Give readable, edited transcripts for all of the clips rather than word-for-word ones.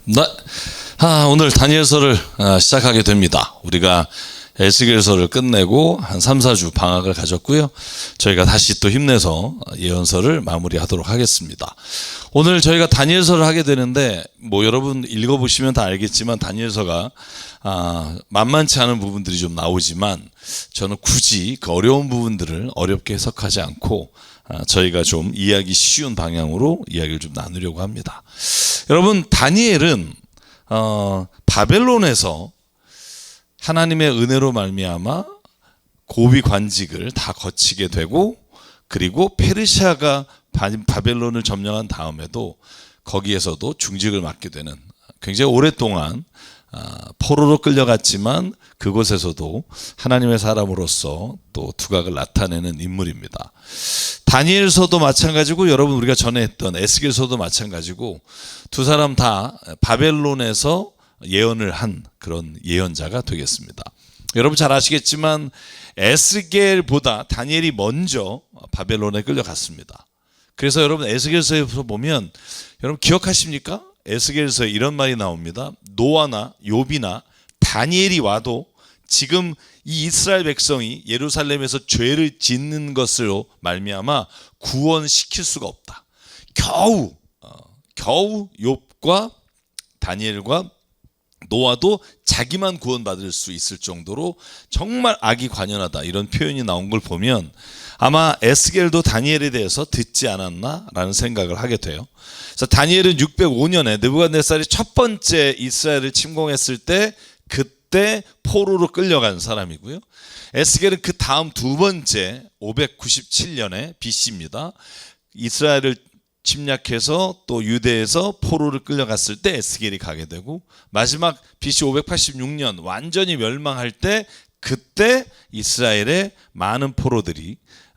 네. 오늘 다니엘서를 시작하게 됩니다. 우리가 에스겔서를 끝내고 한 3, 4주 방학을 가졌고요. 저희가 다시 또 힘내서 예언서를 마무리하도록 하겠습니다. 오늘 저희가 다니엘서를 하게 되는데 여러분 읽어보시면 다 알겠지만 다니엘서가 만만치 않은 부분들이 좀 나오지만 저는 굳이 그 어려운 부분들을 어렵게 해석하지 않고 저희가 좀 이해하기 쉬운 방향으로 이야기를 좀 나누려고 합니다. 여러분, 다니엘은 바벨론에서 하나님의 은혜로 말미암아 고위 관직을 다 거치게 되고, 그리고 페르시아가 바벨론을 점령한 다음에도 거기에서도 중직을 맡게 되는, 굉장히 오랫동안 포로로 끌려갔지만 그곳에서도 하나님의 사람으로서 또 두각을 나타내는 인물입니다. 다니엘서도 마찬가지고, 여러분 우리가 전에 했던 에스겔서도 마찬가지고, 두 사람 다 바벨론에서 예언을 한 그런 예언자가 되겠습니다. 여러분 잘 아시겠지만 에스겔보다 다니엘이 먼저 바벨론에 끌려갔습니다. 그래서 여러분 에스겔서에서 보면, 여러분 기억하십니까? 에스겔서에 이런 말이 나옵니다. 노아나 욥이나 다니엘이 와도 지금 이 이스라엘 백성이 예루살렘에서 죄를 짓는 것으로 말미암아 구원시킬 수가 없다. 겨우 욥과 다니엘과 노아도 자기만 구원받을 수 있을 정도로 정말 악이 관연하다, 이런 표현이 나온 걸 보면 아마 에스겔도 다니엘에 대해서 듣지 않았나라는 생각을 하게 돼요. 그래서 다니엘은 605년에 느부갓네살이 첫 번째 이스라엘을 침공했을 때 그때 포로로 끌려간 사람이고요. 에스겔은 그 다음 두 번째 597년에 BC입니다. 이스라엘을 침략해서 또 유대에서 포로를 끌려갔을 때 에스겔이 가게 되고, 마지막 BC 586년 완전히 멸망할 때 그때 이스라엘의 많은 포로들이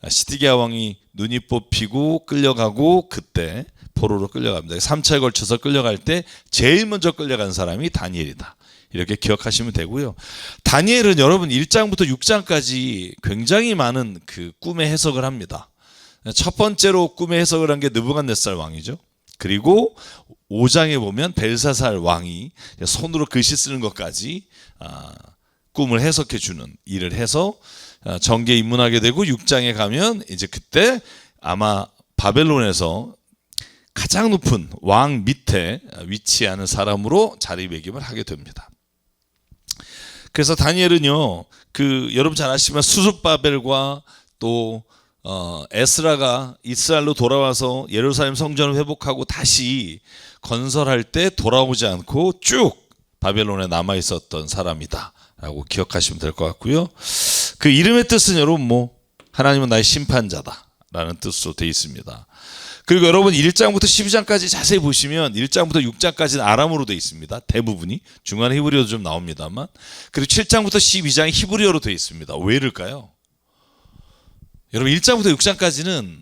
시드기야 왕이 눈이 뽑히고 끌려가고 그때 포로로 끌려갑니다. 3차에 걸쳐서 끌려갈 때 제일 먼저 끌려간 사람이 다니엘이다, 이렇게 기억하시면 되고요. 다니엘은 여러분 1장부터 6장까지 굉장히 많은 그 꿈의 해석을 합니다. 첫 번째로 꿈의 해석을 한 게 느부갓네살 왕이죠. 그리고 5장에 보면 벨사살 왕이 손으로 글씨 쓰는 것까지 꿈을 해석해 주는 일을 해서 정계에 입문하게 되고, 6장에 가면 이제 그때 아마 바벨론에서 가장 높은 왕 밑에 위치하는 사람으로 자리매김을 하게 됩니다. 그래서 다니엘은요, 여러분 잘 아시지만 수룹바벨과 또 에스라가 이스라엘로 돌아와서 예루살렘 성전을 회복하고 다시 건설할 때 돌아오지 않고 쭉 바벨론에 남아 있었던 사람이다 라고 기억하시면 될 것 같고요. 그 이름의 뜻은 여러분 하나님은 나의 심판자다 라는 뜻으로 되어 있습니다. 그리고 여러분 1장부터 12장까지 자세히 보시면 1장부터 6장까지는 아람어로 되어 있습니다. 대부분이. 중간에 히브리어도 좀 나옵니다만. 그리고 7장부터 12장이 히브리어로 되어 있습니다. 왜 이럴까요? 여러분 1장부터 6장까지는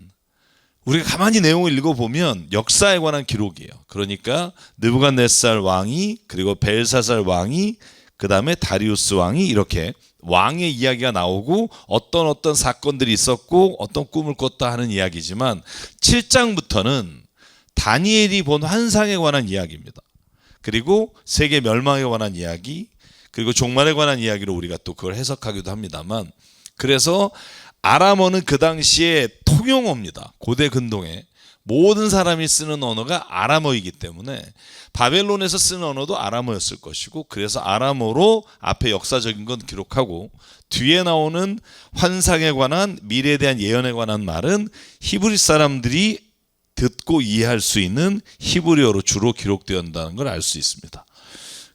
우리가 가만히 내용을 읽어보면 역사에 관한 기록이에요. 그러니까 느부갓네살 왕이, 그리고 벨사살 왕이, 그 다음에 다리우스 왕이, 이렇게 왕의 이야기가 나오고 어떤 사건들이 있었고 어떤 꿈을 꿨다 하는 이야기지만, 7장부터는 다니엘이 본 환상에 관한 이야기입니다. 그리고 세계 멸망에 관한 이야기, 그리고 종말에 관한 이야기로 우리가 또 그걸 해석하기도 합니다만, 그래서 아람어는 그 당시에 통용어입니다. 고대 근동에 모든 사람이 쓰는 언어가 아람어이기 때문에 바벨론에서 쓰는 언어도 아람어였을 것이고, 그래서 아람어로 앞에 역사적인 건 기록하고 뒤에 나오는 환상에 관한, 미래에 대한 예언에 관한 말은 히브리 사람들이 듣고 이해할 수 있는 히브리어로 주로 기록되었다는 걸 알 수 있습니다.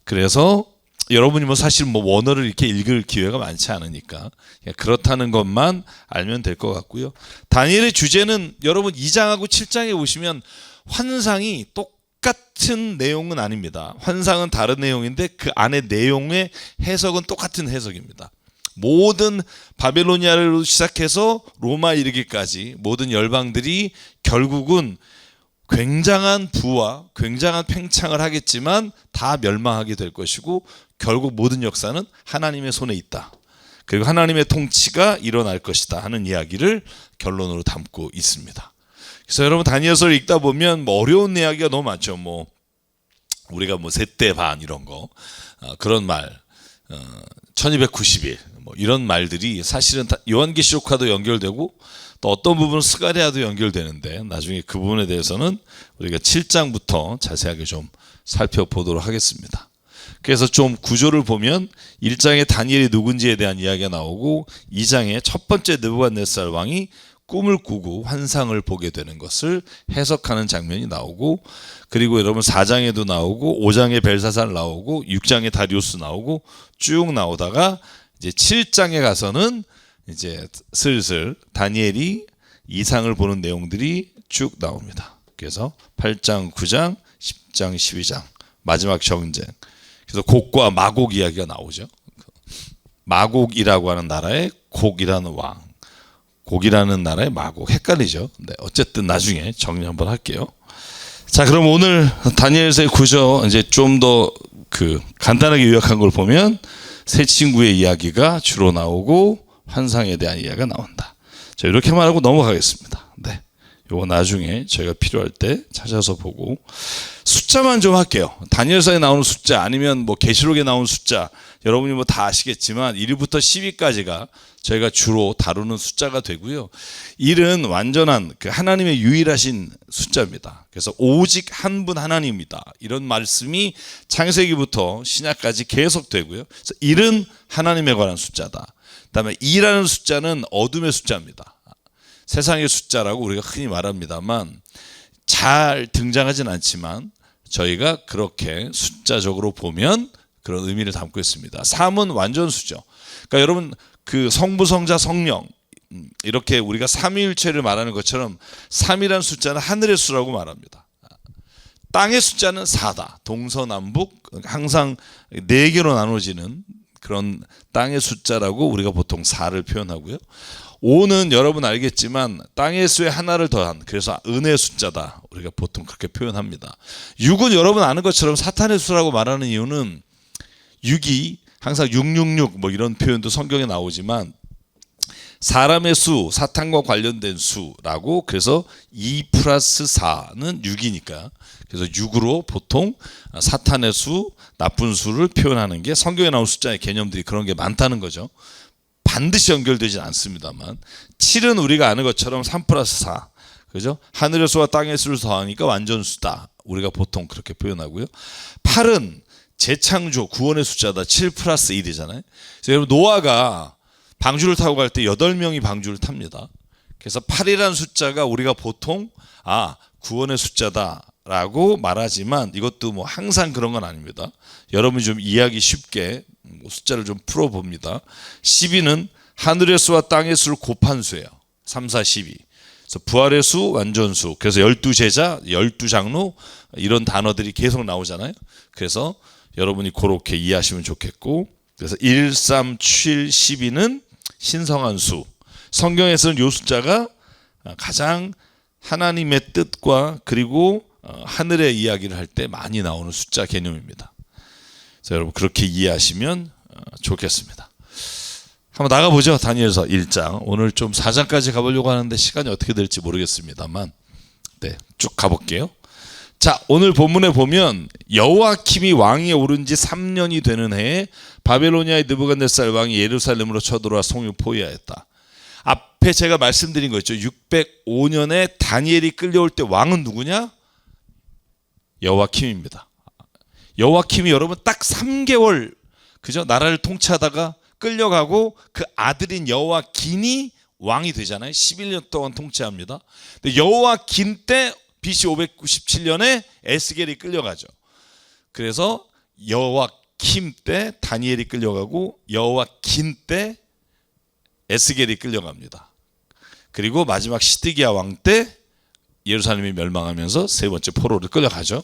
그래서 여러분이 사실 원어를 이렇게 읽을 기회가 많지 않으니까 그렇다는 것만 알면 될 것 같고요. 다니엘의 주제는 여러분 2장하고 7장에 보시면 환상이 똑같은 내용은 아닙니다. 환상은 다른 내용인데 그 안에 내용의 해석은 똑같은 해석입니다. 모든 바벨로니아를 시작해서 로마 이르기까지 모든 열방들이 결국은 굉장한 부와 굉장한 팽창을 하겠지만 다 멸망하게 될 것이고, 결국 모든 역사는 하나님의 손에 있다. 그리고 하나님의 통치가 일어날 것이다 하는 이야기를 결론으로 담고 있습니다. 그래서 여러분 다니엘서를 읽다 보면 어려운 이야기가 너무 많죠. 우리가 뭐 세대 반 이런 거 그런 말 1290일 뭐 이런 말들이 사실은 다 요한계시록과도 연결되고 또 어떤 부분은 스가랴도 연결되는데 나중에 그 부분에 대해서는 우리가 7장부터 자세하게 좀 살펴보도록 하겠습니다. 그래서 좀 구조를 보면 1장에 다니엘이 누군지에 대한 이야기가 나오고 2장에 첫 번째 느부갓네살 왕이 꿈을 꾸고 환상을 보게 되는 것을 해석하는 장면이 나오고, 그리고 여러분 4장에도 나오고 5장에 벨사살 나오고 6장에 다리우스 나오고 쭉 나오다가 이제 7장에 가서는 이제 슬슬 다니엘이 이상을 보는 내용들이 쭉 나옵니다. 그래서 8장, 9장, 10장, 12장 마지막 정쟁. 그래서 곡과 마곡 이야기가 나오죠. 마곡이라고 하는 나라의 곡이라는 왕, 곡이라는 나라의 마곡, 헷갈리죠. 네, 어쨌든 나중에 정리 한번 할게요. 자, 그럼 오늘 다니엘서의 구조 이제 좀 더 간단하게 요약한 걸 보면 세 친구의 이야기가 주로 나오고 환상에 대한 이야기가 나온다. 자, 이렇게 말하고 넘어가겠습니다. 네, 요거 나중에 저희가 필요할 때 찾아서 보고 숫자만 좀 할게요. 다니엘서에 나오는 숫자 아니면 뭐 계시록에 나오는 숫자 여러분이 뭐 다 아시겠지만 1부터 10위까지가 저희가 주로 다루는 숫자가 되고요. 1은 완전한 하나님의 유일하신 숫자입니다. 그래서 오직 한 분 하나님입니다. 이런 말씀이 창세기부터 신약까지 계속 되고요. 그래서 1은 하나님에 관한 숫자다. 그다음에 2라는 숫자는 어둠의 숫자입니다. 세상의 숫자라고 우리가 흔히 말합니다만 잘 등장하진 않지만 저희가 그렇게 숫자적으로 보면 그런 의미를 담고 있습니다. 3은 완전수죠. 그러니까 여러분 성부, 성자, 성령 이렇게 우리가 삼위일체를 말하는 것처럼 3이라는 숫자는 하늘의 수라고 말합니다. 땅의 숫자는 4다. 동서남북 항상 4개로 나눠지는 그런 땅의 숫자라고 우리가 보통 4를 표현하고요. 5는 여러분 알겠지만 땅의 수에 하나를 더한, 그래서 은혜의 숫자다. 우리가 보통 그렇게 표현합니다. 6은 여러분 아는 것처럼 사탄의 수라고 말하는 이유는 6이 항상 666 뭐 이런 표현도 성경에 나오지만 사람의 수, 사탄과 관련된 수라고, 그래서 2 플러스 4는 6이니까 그래서 6으로 보통 사탄의 수, 나쁜 수를 표현하는 게 성경에 나온 숫자의 개념들이 그런 게 많다는 거죠. 반드시 연결되진 않습니다만 7은 우리가 아는 것처럼 3 플러스 4, 그죠? 하늘의 수와 땅의 수를 더하니까 완전수다. 우리가 보통 그렇게 표현하고요. 8은 재창조, 구원의 숫자다. 7 플러스 1이잖아요. 그래서 여러분 노아가 방주를 타고 갈 때 8명이 방주를 탑니다. 그래서 8이라는 숫자가 우리가 보통 구원의 숫자다라고 말하지만 이것도 뭐 항상 그런 건 아닙니다. 여러분이 좀 이해하기 쉽게 숫자를 좀 풀어봅니다. 12는 하늘의 수와 땅의 수를 곱한 수예요. 3, 4, 12. 그래서 부활의 수, 완전수. 그래서 12제자, 12장로 이런 단어들이 계속 나오잖아요. 그래서 여러분이 그렇게 이해하시면 좋겠고, 그래서 1, 3, 7, 12는 신성한 수. 성경에서는 이 숫자가 가장 하나님의 뜻과 그리고 하늘의 이야기를 할 때 많이 나오는 숫자 개념입니다. 그래서 여러분 그렇게 이해하시면 좋겠습니다. 한번 나가보죠. 다니엘서 1장. 오늘 좀 4장까지 가보려고 하는데 시간이 어떻게 될지 모르겠습니다만 네, 쭉 가볼게요. 자, 오늘 본문에 보면 여호야킴이 왕위에 오른 지 3년이 되는 해에 바벨로니아의 느부갓네살 왕이 예루살렘으로 쳐들어와 성을 포위하였다. 앞에 제가 말씀드린 거 있죠. 605년에 다니엘이 끌려올 때 왕은 누구냐? 여호야킴입니다. 여호야킴이 여러분 딱 3개월 그죠? 나라를 통치하다가 끌려가고 그 아들인 여호야긴이 왕이 되잖아요. 11년 동안 통치합니다. 근데 여호야긴 때 BC 597년에 에스겔이 끌려가죠. 그래서 여호야킴 때 다니엘이 끌려가고 여호야긴 때 에스겔이 끌려갑니다. 그리고 마지막 시드기야 왕 때 예루살렘이 멸망하면서 세 번째 포로를 끌려가죠.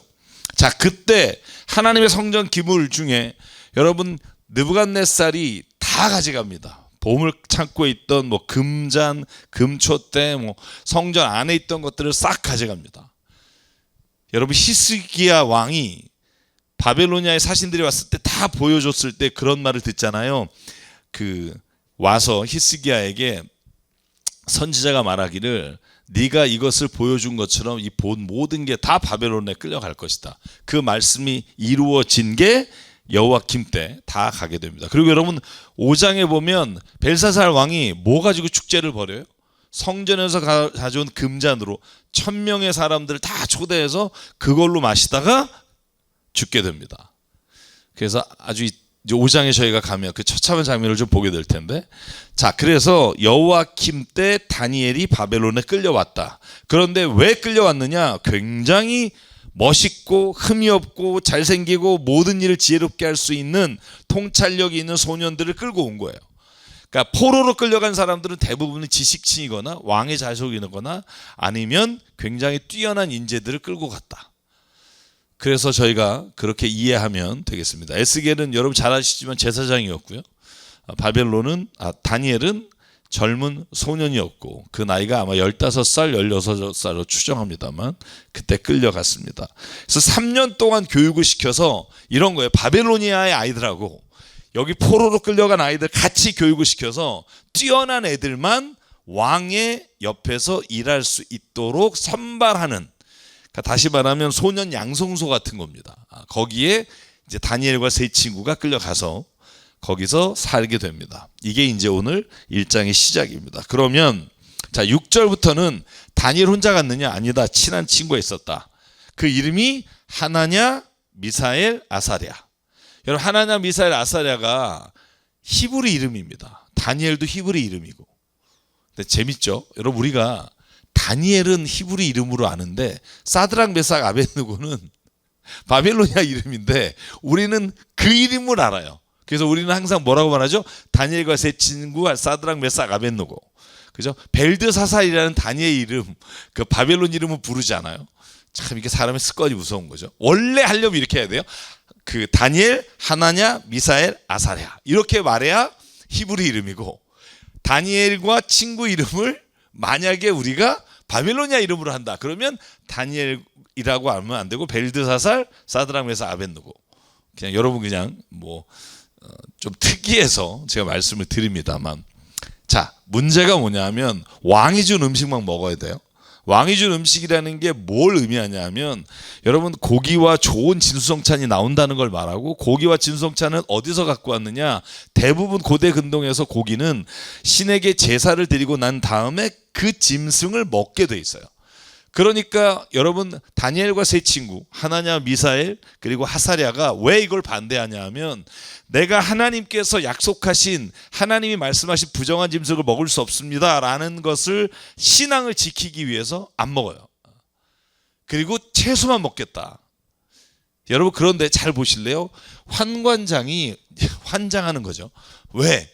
자, 그때 하나님의 성전 기물 중에 여러분 느부갓네살이 다 가져갑니다. 보물 창고에 있던 뭐 금잔, 금초대, 뭐 성전 안에 있던 것들을 싹 가져갑니다. 여러분 히스기야 왕이 바벨로니아의 사신들이 왔을 때 다 보여줬을 때 그런 말을 듣잖아요. 와서 히스기야에게 선지자가 말하기를 네가 이것을 보여준 것처럼 이 본 모든 게 다 바벨론에 끌려갈 것이다. 그 말씀이 이루어진 게 여호와킴 때 다 가게 됩니다. 그리고 여러분 5장에 보면 벨사살 왕이 뭐 가지고 축제를 벌여요? 성전에서 가져온 금잔으로 1000명의 사람들을 다 초대해서 그걸로 마시다가 죽게 됩니다. 그래서 아주 이제 5장에 저희가 가면 그 처참한 장면을 좀 보게 될 텐데, 자, 그래서 여호와킴 때 다니엘이 바벨론에 끌려왔다. 그런데 왜 끌려왔느냐? 굉장히 멋있고 흠이 없고 잘생기고 모든 일을 지혜롭게 할 수 있는 통찰력이 있는 소년들을 끌고 온 거예요. 그러니까 포로로 끌려간 사람들은 대부분은 지식층이거나 왕의 자손이거나 아니면 굉장히 뛰어난 인재들을 끌고 갔다. 그래서 저희가 그렇게 이해하면 되겠습니다. 에스겔은 여러분 잘 아시지만 제사장이었고요. 다니엘은 젊은 소년이었고 그 나이가 아마 15살, 16살로 추정합니다만 그때 끌려갔습니다. 그래서 3년 동안 교육을 시켜서 이런 거예요. 바벨로니아의 아이들하고 여기 포로로 끌려간 아이들 같이 교육을 시켜서 뛰어난 애들만 왕의 옆에서 일할 수 있도록 선발하는, 그러니까 다시 말하면 소년 양성소 같은 겁니다. 거기에 이제 다니엘과 세 친구가 끌려가서 거기서 살게 됩니다. 이게 이제 오늘 1장의 시작입니다. 그러면 자 6절부터는 다니엘 혼자 갔느냐? 아니다. 친한 친구가 있었다. 그 이름이 하나냐, 미사엘, 아사랴. 여러분 하나냐, 미사엘, 아사랴가 히브리 이름입니다. 다니엘도 히브리 이름이고. 근데 재밌죠? 여러분 우리가 다니엘은 히브리 이름으로 아는데 사드락, 메삭, 아벳느고는 바벨로니아 이름인데 우리는 그 이름을 알아요. 그래서 우리는 항상 뭐라고 말하죠? 다니엘과 세 친구가 사드락, 메삭, 아벳느고. 그죠? 벨드사살이라는 다니엘 이름, 그 바벨론 이름은 부르지 않아요. 참 이게 사람의 습관이 무서운 거죠. 원래 하려면 이렇게 해야 돼요. 그 다니엘, 하나냐, 미사엘, 아사랴 이렇게 말해야 히브리 이름이고, 다니엘과 친구 이름을 만약에 우리가 바벨로니아 이름으로 한다 그러면 다니엘이라고 하면 안 되고 벨드사살, 사드락, 메삭, 아벳느고. 그냥 여러분 그냥 뭐 좀 특이해서 제가 말씀을 드립니다만, 자 문제가 뭐냐면 왕이 준 음식만 먹어야 돼요. 왕이 준 음식이라는 게 뭘 의미하냐면 여러분 고기와 좋은 진수성찬이 나온다는 걸 말하고, 고기와 진수성찬은 어디서 갖고 왔느냐? 대부분 고대 근동에서 고기는 신에게 제사를 드리고 난 다음에 그 짐승을 먹게 돼 있어요. 그러니까 여러분 다니엘과 세 친구 하나냐, 미사엘 그리고 하사랴가 왜 이걸 반대하냐 하면 내가 하나님께서 약속하신, 하나님이 말씀하신 부정한 짐승을 먹을 수 없습니다 라는 것을 신앙을 지키기 위해서 안 먹어요. 그리고 채소만 먹겠다. 여러분 그런데 잘 보실래요? 환관장이 환장하는 거죠. 왜?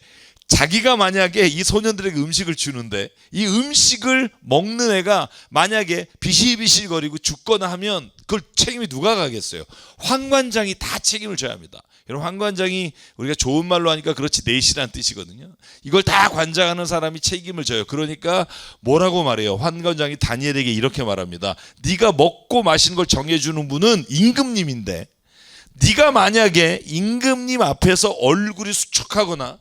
자기가 만약에 이 소년들에게 음식을 주는데 이 음식을 먹는 애가 만약에 비실비실거리고 죽거나 하면 그걸 책임이 누가 가겠어요? 환관장이 다 책임을 져야 합니다. 여러분 환관장이 우리가 좋은 말로 하니까 그렇지 내시라는 뜻이거든요. 이걸 다 관장하는 사람이 책임을 져요. 그러니까 뭐라고 말해요? 환관장이 다니엘에게 이렇게 말합니다. 네가 먹고 마시는 걸 정해주는 분은 임금님인데 네가 만약에 임금님 앞에서 얼굴이 수척하거나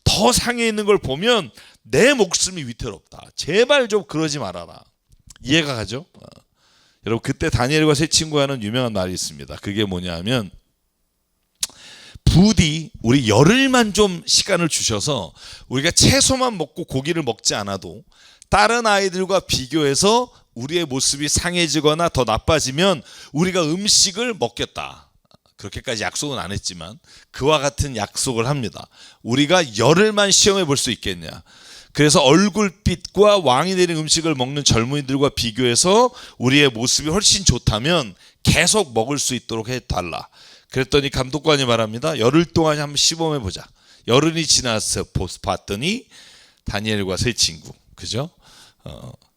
더 상해 있는 걸 보면 내 목숨이 위태롭다. 제발 좀 그러지 말아라. 이해가 가죠? 여러분 그때 다니엘과 세 친구가 하는 유명한 말이 있습니다. 그게 뭐냐면 부디 우리 열흘만 좀 시간을 주셔서 우리가 채소만 먹고 고기를 먹지 않아도 다른 아이들과 비교해서 우리의 모습이 상해지거나 더 나빠지면 우리가 음식을 먹겠다. 그렇게까지 약속은 안 했지만 그와 같은 약속을 합니다. 우리가 열흘만 시험해 볼 수 있겠냐. 그래서 얼굴빛과 왕이 내린 음식을 먹는 젊은이들과 비교해서 우리의 모습이 훨씬 좋다면 계속 먹을 수 있도록 해달라. 그랬더니 감독관이 말합니다. 열흘 동안 한번 시범해 보자. 열흘이 지나서 봤더니 다니엘과 세 친구, 그죠?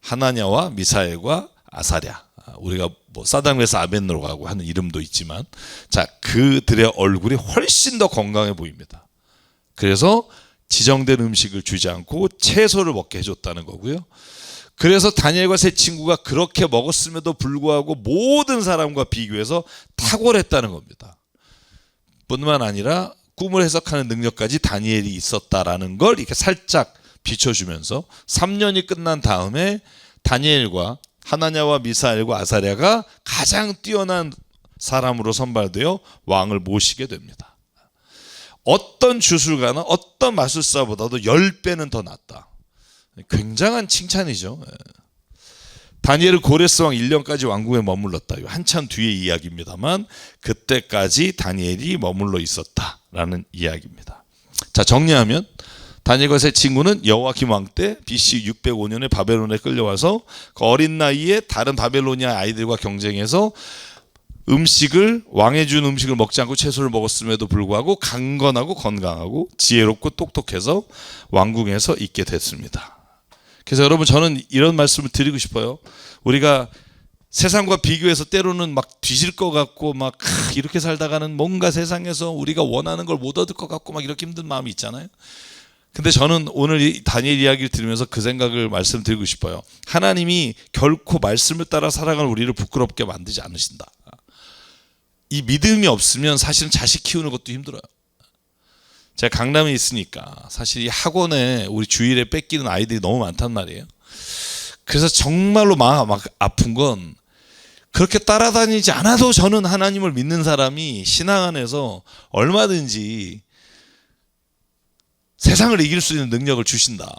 하나냐와 미사엘과 아사랴, 우리가 뭐 사당에서 아벤노라고 하는 이름도 있지만, 자 그들의 얼굴이 훨씬 더 건강해 보입니다. 그래서 지정된 음식을 주지 않고 채소를 먹게 해줬다는 거고요. 그래서 다니엘과 세 친구가 그렇게 먹었음에도 불구하고 모든 사람과 비교해서 탁월했다는 겁니다. 뿐만 아니라 꿈을 해석하는 능력까지 다니엘이 있었다라는 걸 이렇게 살짝 비춰주면서 3년이 끝난 다음에 다니엘과 하나냐와 미사엘과 아사랴가 가장 뛰어난 사람으로 선발되어 왕을 모시게 됩니다. 어떤 주술가나 어떤 마술사보다도 10배는 더 낫다. 굉장한 칭찬이죠. 다니엘은 고레스 왕 1년까지 왕궁에 머물렀다. 한참 뒤의 이야기입니다만 그때까지 다니엘이 머물러 있었다라는 이야기입니다. 자, 정리하면 다니엘과 세 친구는 여호야김 왕 때 BC 605년에 바벨론에 끌려와서 그 어린 나이에 다른 바벨로니아 아이들과 경쟁해서 왕의 준 음식을 먹지 않고 채소를 먹었음에도 불구하고 강건하고 건강하고 지혜롭고 똑똑해서 왕궁에서 있게 됐습니다. 그래서 여러분, 저는 이런 말씀을 드리고 싶어요. 우리가 세상과 비교해서 때로는 막 뒤질 것 같고 막 이렇게 살다가는 뭔가 세상에서 우리가 원하는 걸 못 얻을 것 같고 막 이렇게 힘든 마음이 있잖아요. 근데 저는 오늘 이 다니엘 이야기를 들으면서 그 생각을 말씀드리고 싶어요. 하나님이 결코 말씀을 따라 살아가는 우리를 부끄럽게 만들지 않으신다. 이 믿음이 없으면 사실은 자식 키우는 것도 힘들어요. 제가 강남에 있으니까 사실 이 학원에 우리 주일에 뺏기는 아이들이 너무 많단 말이에요. 그래서 정말로 마음 아픈 건 그렇게 따라다니지 않아도 저는 하나님을 믿는 사람이 신앙 안에서 얼마든지 세상을 이길 수 있는 능력을 주신다.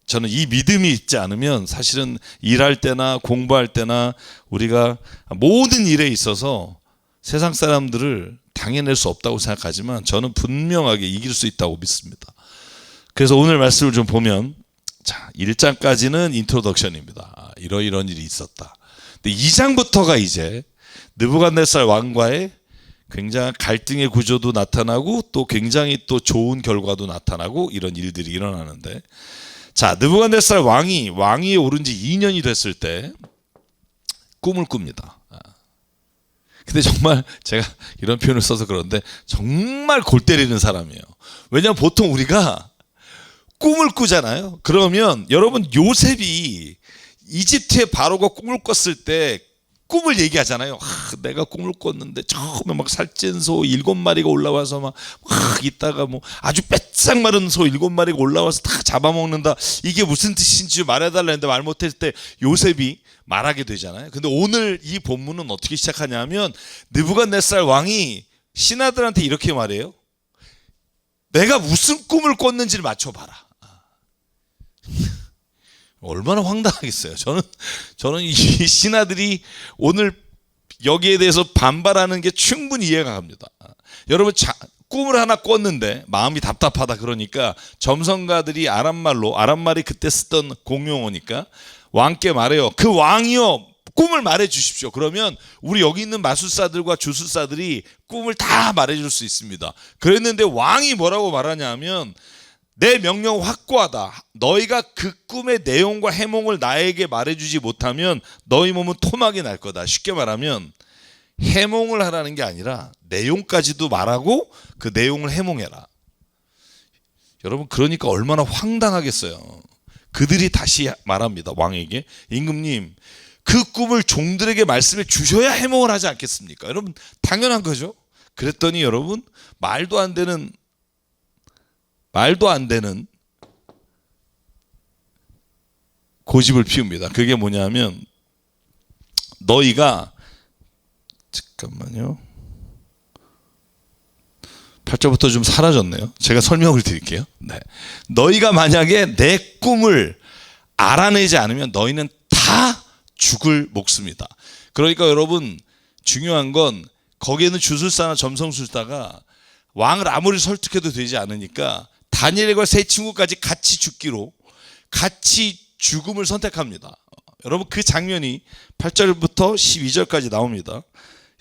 저는 이 믿음이 있지 않으면 사실은 일할 때나 공부할 때나 우리가 모든 일에 있어서 세상 사람들을 당해낼 수 없다고 생각하지만 저는 분명하게 이길 수 있다고 믿습니다. 그래서 오늘 말씀을 좀 보면, 자, 1장까지는 인트로덕션입니다. 이런 일이 있었다. 근데 2장부터가 이제 느부갓네살 왕과의 굉장한 갈등의 구조도 나타나고 또 굉장히 또 좋은 결과도 나타나고 이런 일들이 일어나는데, 자, 느부갓네살 왕이 왕위에 오른 지 2년이 됐을 때 꿈을 꿉니다. 근데 정말 제가 이런 표현을 써서 그런데 정말 골 때리는 사람이에요. 왜냐하면 보통 우리가 꿈을 꾸잖아요. 그러면 여러분, 요셉이 이집트의 바로가 꿈을 꿨을 때 꿈을 얘기하잖아요. 내가 꿈을 꿨는데 처음에 막 살찐 소 7마리가 올라와서 막 있다가 뭐 아주 빼짝 마른 소 7마리가 올라와서 다 잡아먹는다. 이게 무슨 뜻인지 말해달라 했는데 말 못할 때 요셉이 말하게 되잖아요. 근데 오늘 이 본문은 어떻게 시작하냐면 느부갓네살 왕이 신하들한테 이렇게 말해요. 내가 무슨 꿈을 꿨는지를 맞춰봐라. 얼마나 황당하겠어요. 저는 이 신하들이 오늘 여기에 대해서 반발하는 게 충분히 이해가 갑니다. 여러분, 꿈을 하나 꿨는데 마음이 답답하다 그러니까 점성가들이 아람말이 그때 쓰던 공용어니까 왕께 말해요. 그 왕이요, 꿈을 말해 주십시오. 그러면 우리 여기 있는 마술사들과 주술사들이 꿈을 다 말해 줄 수 있습니다. 그랬는데 왕이 뭐라고 말하냐 하면, 내 명령 확고하다. 너희가 그 꿈의 내용과 해몽을 나에게 말해주지 못하면 너희 몸은 토막이 날 거다. 쉽게 말하면 해몽을 하라는 게 아니라 내용까지도 말하고 그 내용을 해몽해라. 여러분, 그러니까 얼마나 황당하겠어요. 그들이 다시 말합니다. 왕에게, 임금님, 그 꿈을 종들에게 말씀해 주셔야 해몽을 하지 않겠습니까? 여러분, 당연한 거죠. 그랬더니 여러분, 말도 안 되는 고집을 피웁니다. 그게 뭐냐면, 너희가, 잠깐만요, 8절부터 좀 사라졌네요. 제가 설명을 드릴게요. 네. 너희가 만약에 내 꿈을 알아내지 않으면 너희는 다 죽을 목숨이다. 그러니까 여러분, 중요한 건 거기에는 주술사나 점성술사가 왕을 아무리 설득해도 되지 않으니까 다니엘과 세 친구까지 같이 죽기로, 같이 죽음을 선택합니다. 여러분, 그 장면이 8절부터 12절까지 나옵니다.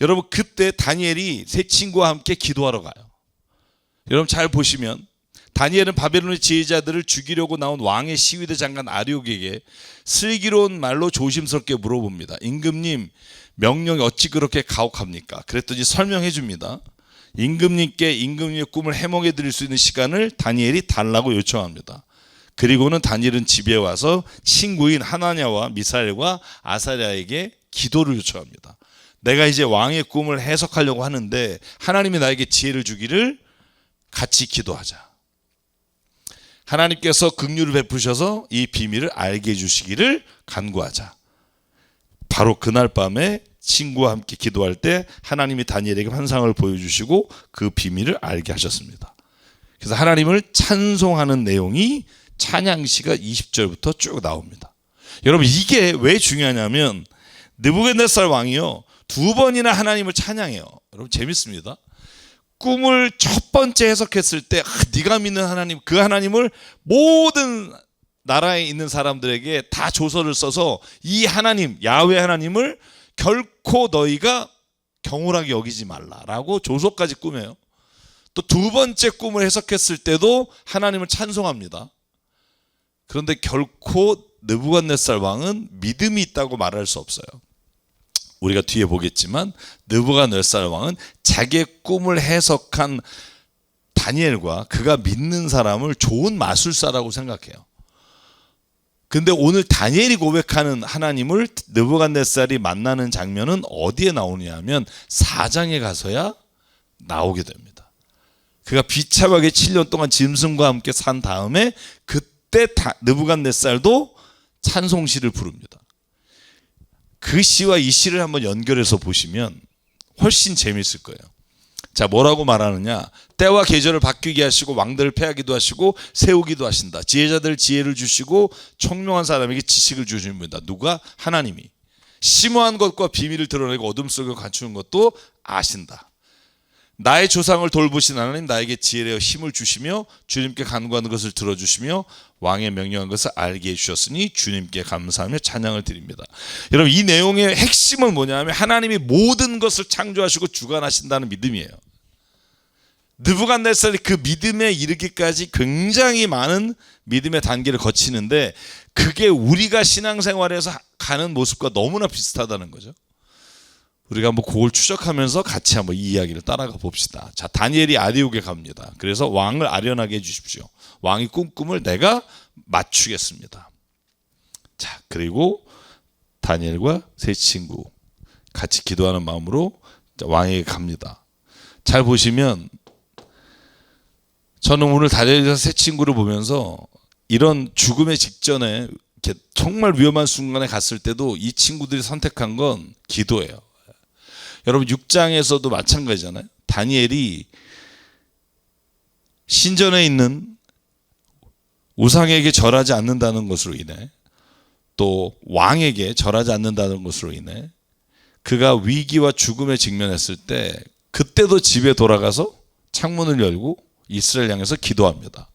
여러분, 그때 다니엘이 세 친구와 함께 기도하러 가요. 여러분, 잘 보시면 다니엘은 바벨론의 지혜자들을 죽이려고 나온 왕의 시위대 장관 아리옥에게 슬기로운 말로 조심스럽게 물어봅니다. 임금님, 명령이 어찌 그렇게 가혹합니까? 그랬더니 설명해 줍니다. 임금님께 임금님의 꿈을 해몽해 드릴 수 있는 시간을 다니엘이 달라고 요청합니다. 그리고는 다니엘은 집에 와서 친구인 하나냐와 미사엘과 아사랴에게 기도를 요청합니다. 내가 이제 왕의 꿈을 해석하려고 하는데 하나님이 나에게 지혜를 주기를 같이 기도하자. 하나님께서 긍휼을 베푸셔서 이 비밀을 알게 해주시기를 간구하자. 바로 그날 밤에 친구와 함께 기도할 때 하나님이 다니엘에게 환상을 보여주시고 그 비밀을 알게 하셨습니다. 그래서 하나님을 찬송하는 내용이 찬양시가 20절부터 쭉 나옵니다. 여러분, 이게 왜 중요하냐면 느부갓네살 왕이요 2번이나 하나님을 찬양해요. 여러분, 재밌습니다. 꿈을 첫 번째 해석했을 때 네가 믿는 하나님, 그 하나님을 모든 나라에 있는 사람들에게 다 조서를 써서 이 하나님, 야훼 하나님을 결코 너희가 경홀하게 여기지 말라라고 조서까지 꾸며요. 또 2번째 꿈을 해석했을 때도 하나님을 찬송합니다. 그런데 결코 느부갓네살 왕은 믿음이 있다고 말할 수 없어요. 우리가 뒤에 보겠지만 느부갓네살 왕은 자기의 꿈을 해석한 다니엘과 그가 믿는 사람을 좋은 마술사라고 생각해요. 근데 오늘 다니엘이 고백하는 하나님을 느부갓네살이 만나는 장면은 어디에 나오냐 하면 4장에 가서야 나오게 됩니다. 그가 비참하게 7년 동안 짐승과 함께 산 다음에 그때 느부갓네살도 찬송시를 부릅니다. 그 시와 이 시를 한번 연결해서 보시면 훨씬 재미있을 거예요. 자, 뭐라고 말하느냐? 때와 계절을 바뀌게 하시고 왕들을 패하기도 하시고 세우기도 하신다. 지혜자들 지혜를 주시고 총명한 사람에게 지식을 주십니다. 누가? 하나님이. 심오한 것과 비밀을 드러내고 어둠 속에 감추는 것도 아신다. 나의 조상을 돌보신 하나님, 나에게 지혜와 힘을 주시며 주님께 간구하는 것을 들어주시며 왕의 명령한 것을 알게 해주셨으니 주님께 감사하며 찬양을 드립니다. 여러분, 이 내용의 핵심은 뭐냐면 하나님이 모든 것을 창조하시고 주관하신다는 믿음이에요. 느부갓네살이 그 믿음에 이르기까지 굉장히 많은 믿음의 단계를 거치는데 그게 우리가 신앙생활에서 가는 모습과 너무나 비슷하다는 거죠. 우리가 한번 그걸 추적하면서 같이 한번 이 이야기를 따라가 봅시다. 자, 다니엘이 아디옥에 갑니다. 그래서 왕을 아련하게 해주십시오. 왕이 꿈을 내가 맞추겠습니다. 자, 그리고 다니엘과 세 친구 같이 기도하는 마음으로 왕에게 갑니다. 잘 보시면 저는 오늘 다니엘과 세 친구를 보면서 이런 죽음의 직전에 이렇게 정말 위험한 순간에 갔을 때도 이 친구들이 선택한 건 기도예요. 여러분, 6장에서도 마찬가지잖아요. 다니엘이 신전에 있는 우상에게 절하지 않는다는 것으로 인해 또 왕에게 절하지 않는다는 것으로 인해 그가 위기와 죽음에 직면했을 때 그때도 집에 돌아가서 창문을 열고 이스라엘 향해서 기도합니다.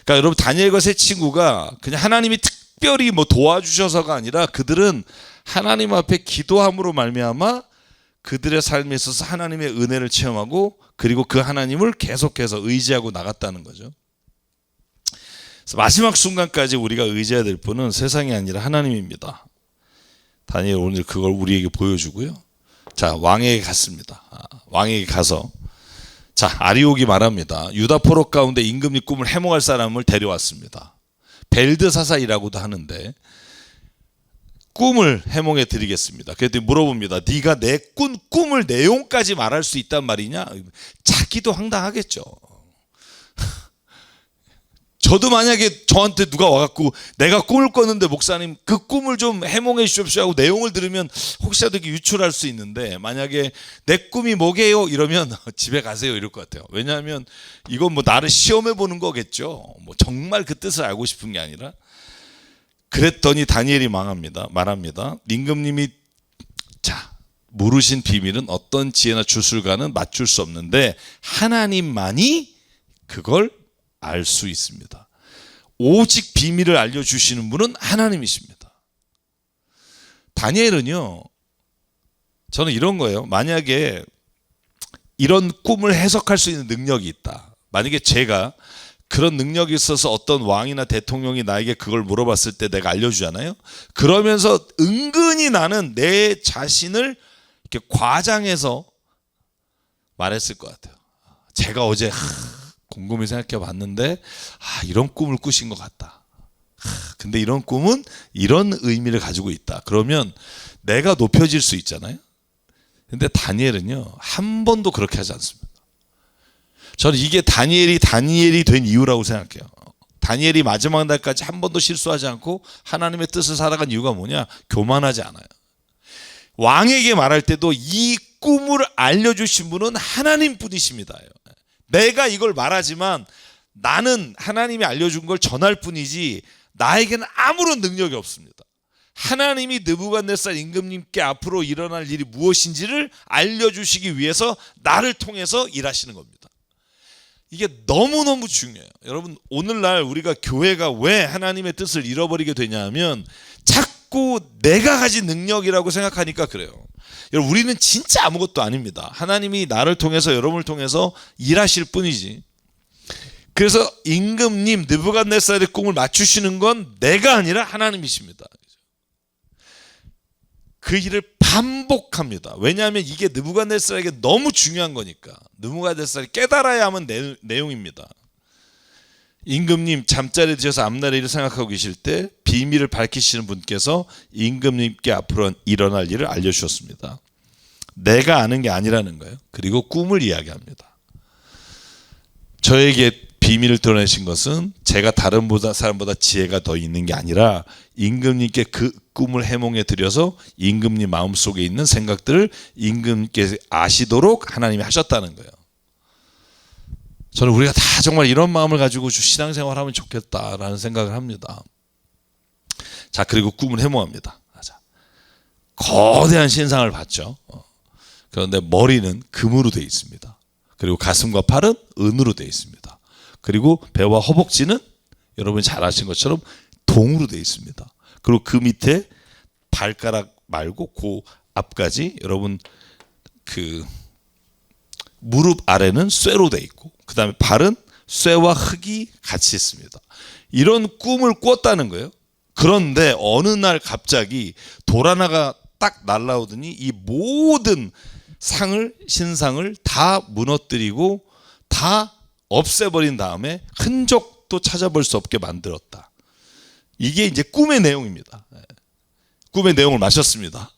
그러니까 여러분, 다니엘과 세 친구가 그냥 하나님이 특별히 뭐 도와주셔서가 아니라 그들은 하나님 앞에 기도함으로 말미암아 그들의 삶에 있어서 하나님의 은혜를 체험하고 그리고 그 하나님을 계속해서 의지하고 나갔다는 거죠. 그래서 마지막 순간까지 우리가 의지해야 될 분은 세상이 아니라 하나님입니다. 다니엘 오늘 그걸 우리에게 보여주고요. 자, 왕에게 갔습니다. 왕에게 가서 자, 아리옥이 말합니다. 유다 포로 가운데 임금님 꿈을 해몽할 사람을 데려왔습니다. 벨드사사이라고도 하는데 꿈을 해몽해 드리겠습니다. 그랬더니 물어봅니다. 네가 내 꿈을 내용까지 말할 수 있단 말이냐? 자기도 황당하겠죠. 저도 만약에 저한테 누가 와갖고 내가 꿈을 꿨는데 목사님 그 꿈을 좀 해몽해 주십시오 하고 내용을 들으면 혹시라도 유출할 수 있는데 만약에 내 꿈이 뭐게요? 이러면 집에 가세요 이럴 것 같아요. 왜냐하면 이건 뭐 나를 시험해 보는 거겠죠. 뭐 정말 그 뜻을 알고 싶은 게 아니라. 그랬더니 다니엘이 말합니다. 임금님이 자, 물으신 비밀은 어떤 지혜나 주술가는 맞출 수 없는데 하나님만이 그걸 알 수 있습니다. 오직 비밀을 알려주시는 분은 하나님이십니다. 다니엘은요, 저는 이런 거예요. 만약에 이런 꿈을 해석할 수 있는 능력이 있다. 만약에 제가 그런 능력이 있어서 어떤 왕이나 대통령이 나에게 그걸 물어봤을 때 내가 알려주잖아요. 그러면서 은근히 나는 내 자신을 이렇게 과장해서 말했을 것 같아요. 제가 어제 곰곰이 생각해 봤는데 이런 꿈을 꾸신 것 같다. 근데 이런 꿈은 이런 의미를 가지고 있다. 그러면 내가 높여질 수 있잖아요. 근데 다니엘은요, 한 번도 그렇게 하지 않습니다. 저는 이게 다니엘이 된 이유라고 생각해요. 다니엘이 마지막 날까지 한 번도 실수하지 않고 하나님의 뜻을 살아간 이유가 뭐냐? 교만하지 않아요. 왕에게 말할 때도 이 꿈을 알려주신 분은 하나님 뿐이십니다. 내가 이걸 말하지만 나는 하나님이 알려준 걸 전할 뿐이지 나에게는 아무런 능력이 없습니다. 하나님이 느부갓네살 임금님께 앞으로 일어날 일이 무엇인지를 알려주시기 위해서 나를 통해서 일하시는 겁니다. 이게 너무너무 중요해요. 여러분, 오늘날 우리가 교회가 왜 하나님의 뜻을 잃어버리게 되냐면 자꾸 내가 가진 능력이라고 생각하니까 그래요. 여러분, 우리는 진짜 아무것도 아닙니다. 하나님이 나를 통해서, 여러분을 통해서 일하실 뿐이지. 그래서 임금님 느부갓네살의 꿈을 맞추시는 건 내가 아니라 하나님이십니다. 그 일을 반복합니다. 왜냐하면 이게 느부갓네살에게 너무 중요한 거니까. 느부갓네살이 깨달아야 하는 내용입니다. 임금님 잠자리에 드셔서 앞날의 일을 생각하고 계실 때 비밀을 밝히시는 분께서 임금님께 앞으로 일어날 일을 알려주셨습니다. 내가 아는 게 아니라는 거예요. 그리고 꿈을 이야기합니다. 저에게 비밀을 드러내신 것은 제가 다른 사람보다 지혜가 더 있는 게 아니라 임금님께 그 꿈을 해몽해 드려서 임금님 마음속에 있는 생각들을 임금님께 아시도록 하나님이 하셨다는 거예요. 저는 우리가 다 정말 이런 마음을 가지고 신앙생활하면 좋겠다라는 생각을 합니다. 자, 그리고 꿈을 해몽합니다. 거대한 신상을 봤죠. 그런데 머리는 금으로 되어 있습니다. 그리고 가슴과 팔은 은으로 되어 있습니다. 그리고 배와 허벅지는 여러분이 잘 아신 것처럼 동으로 되어 있습니다. 그리고 그 밑에 발가락 말고 그 앞까지 여러분 그 무릎 아래는 쇠로 되어 있고 그 다음에 발은 쇠와 흙이 같이 있습니다. 이런 꿈을 꿨다는 거예요. 그런데 어느 날 갑자기 돌 하나가 딱 날라오더니 이 모든 신상을 다 무너뜨리고 다 없애버린 다음에 흔적도 찾아볼 수 없게 만들었다. 이게 이제 꿈의 내용입니다. 꿈의 내용을 마셨습니다.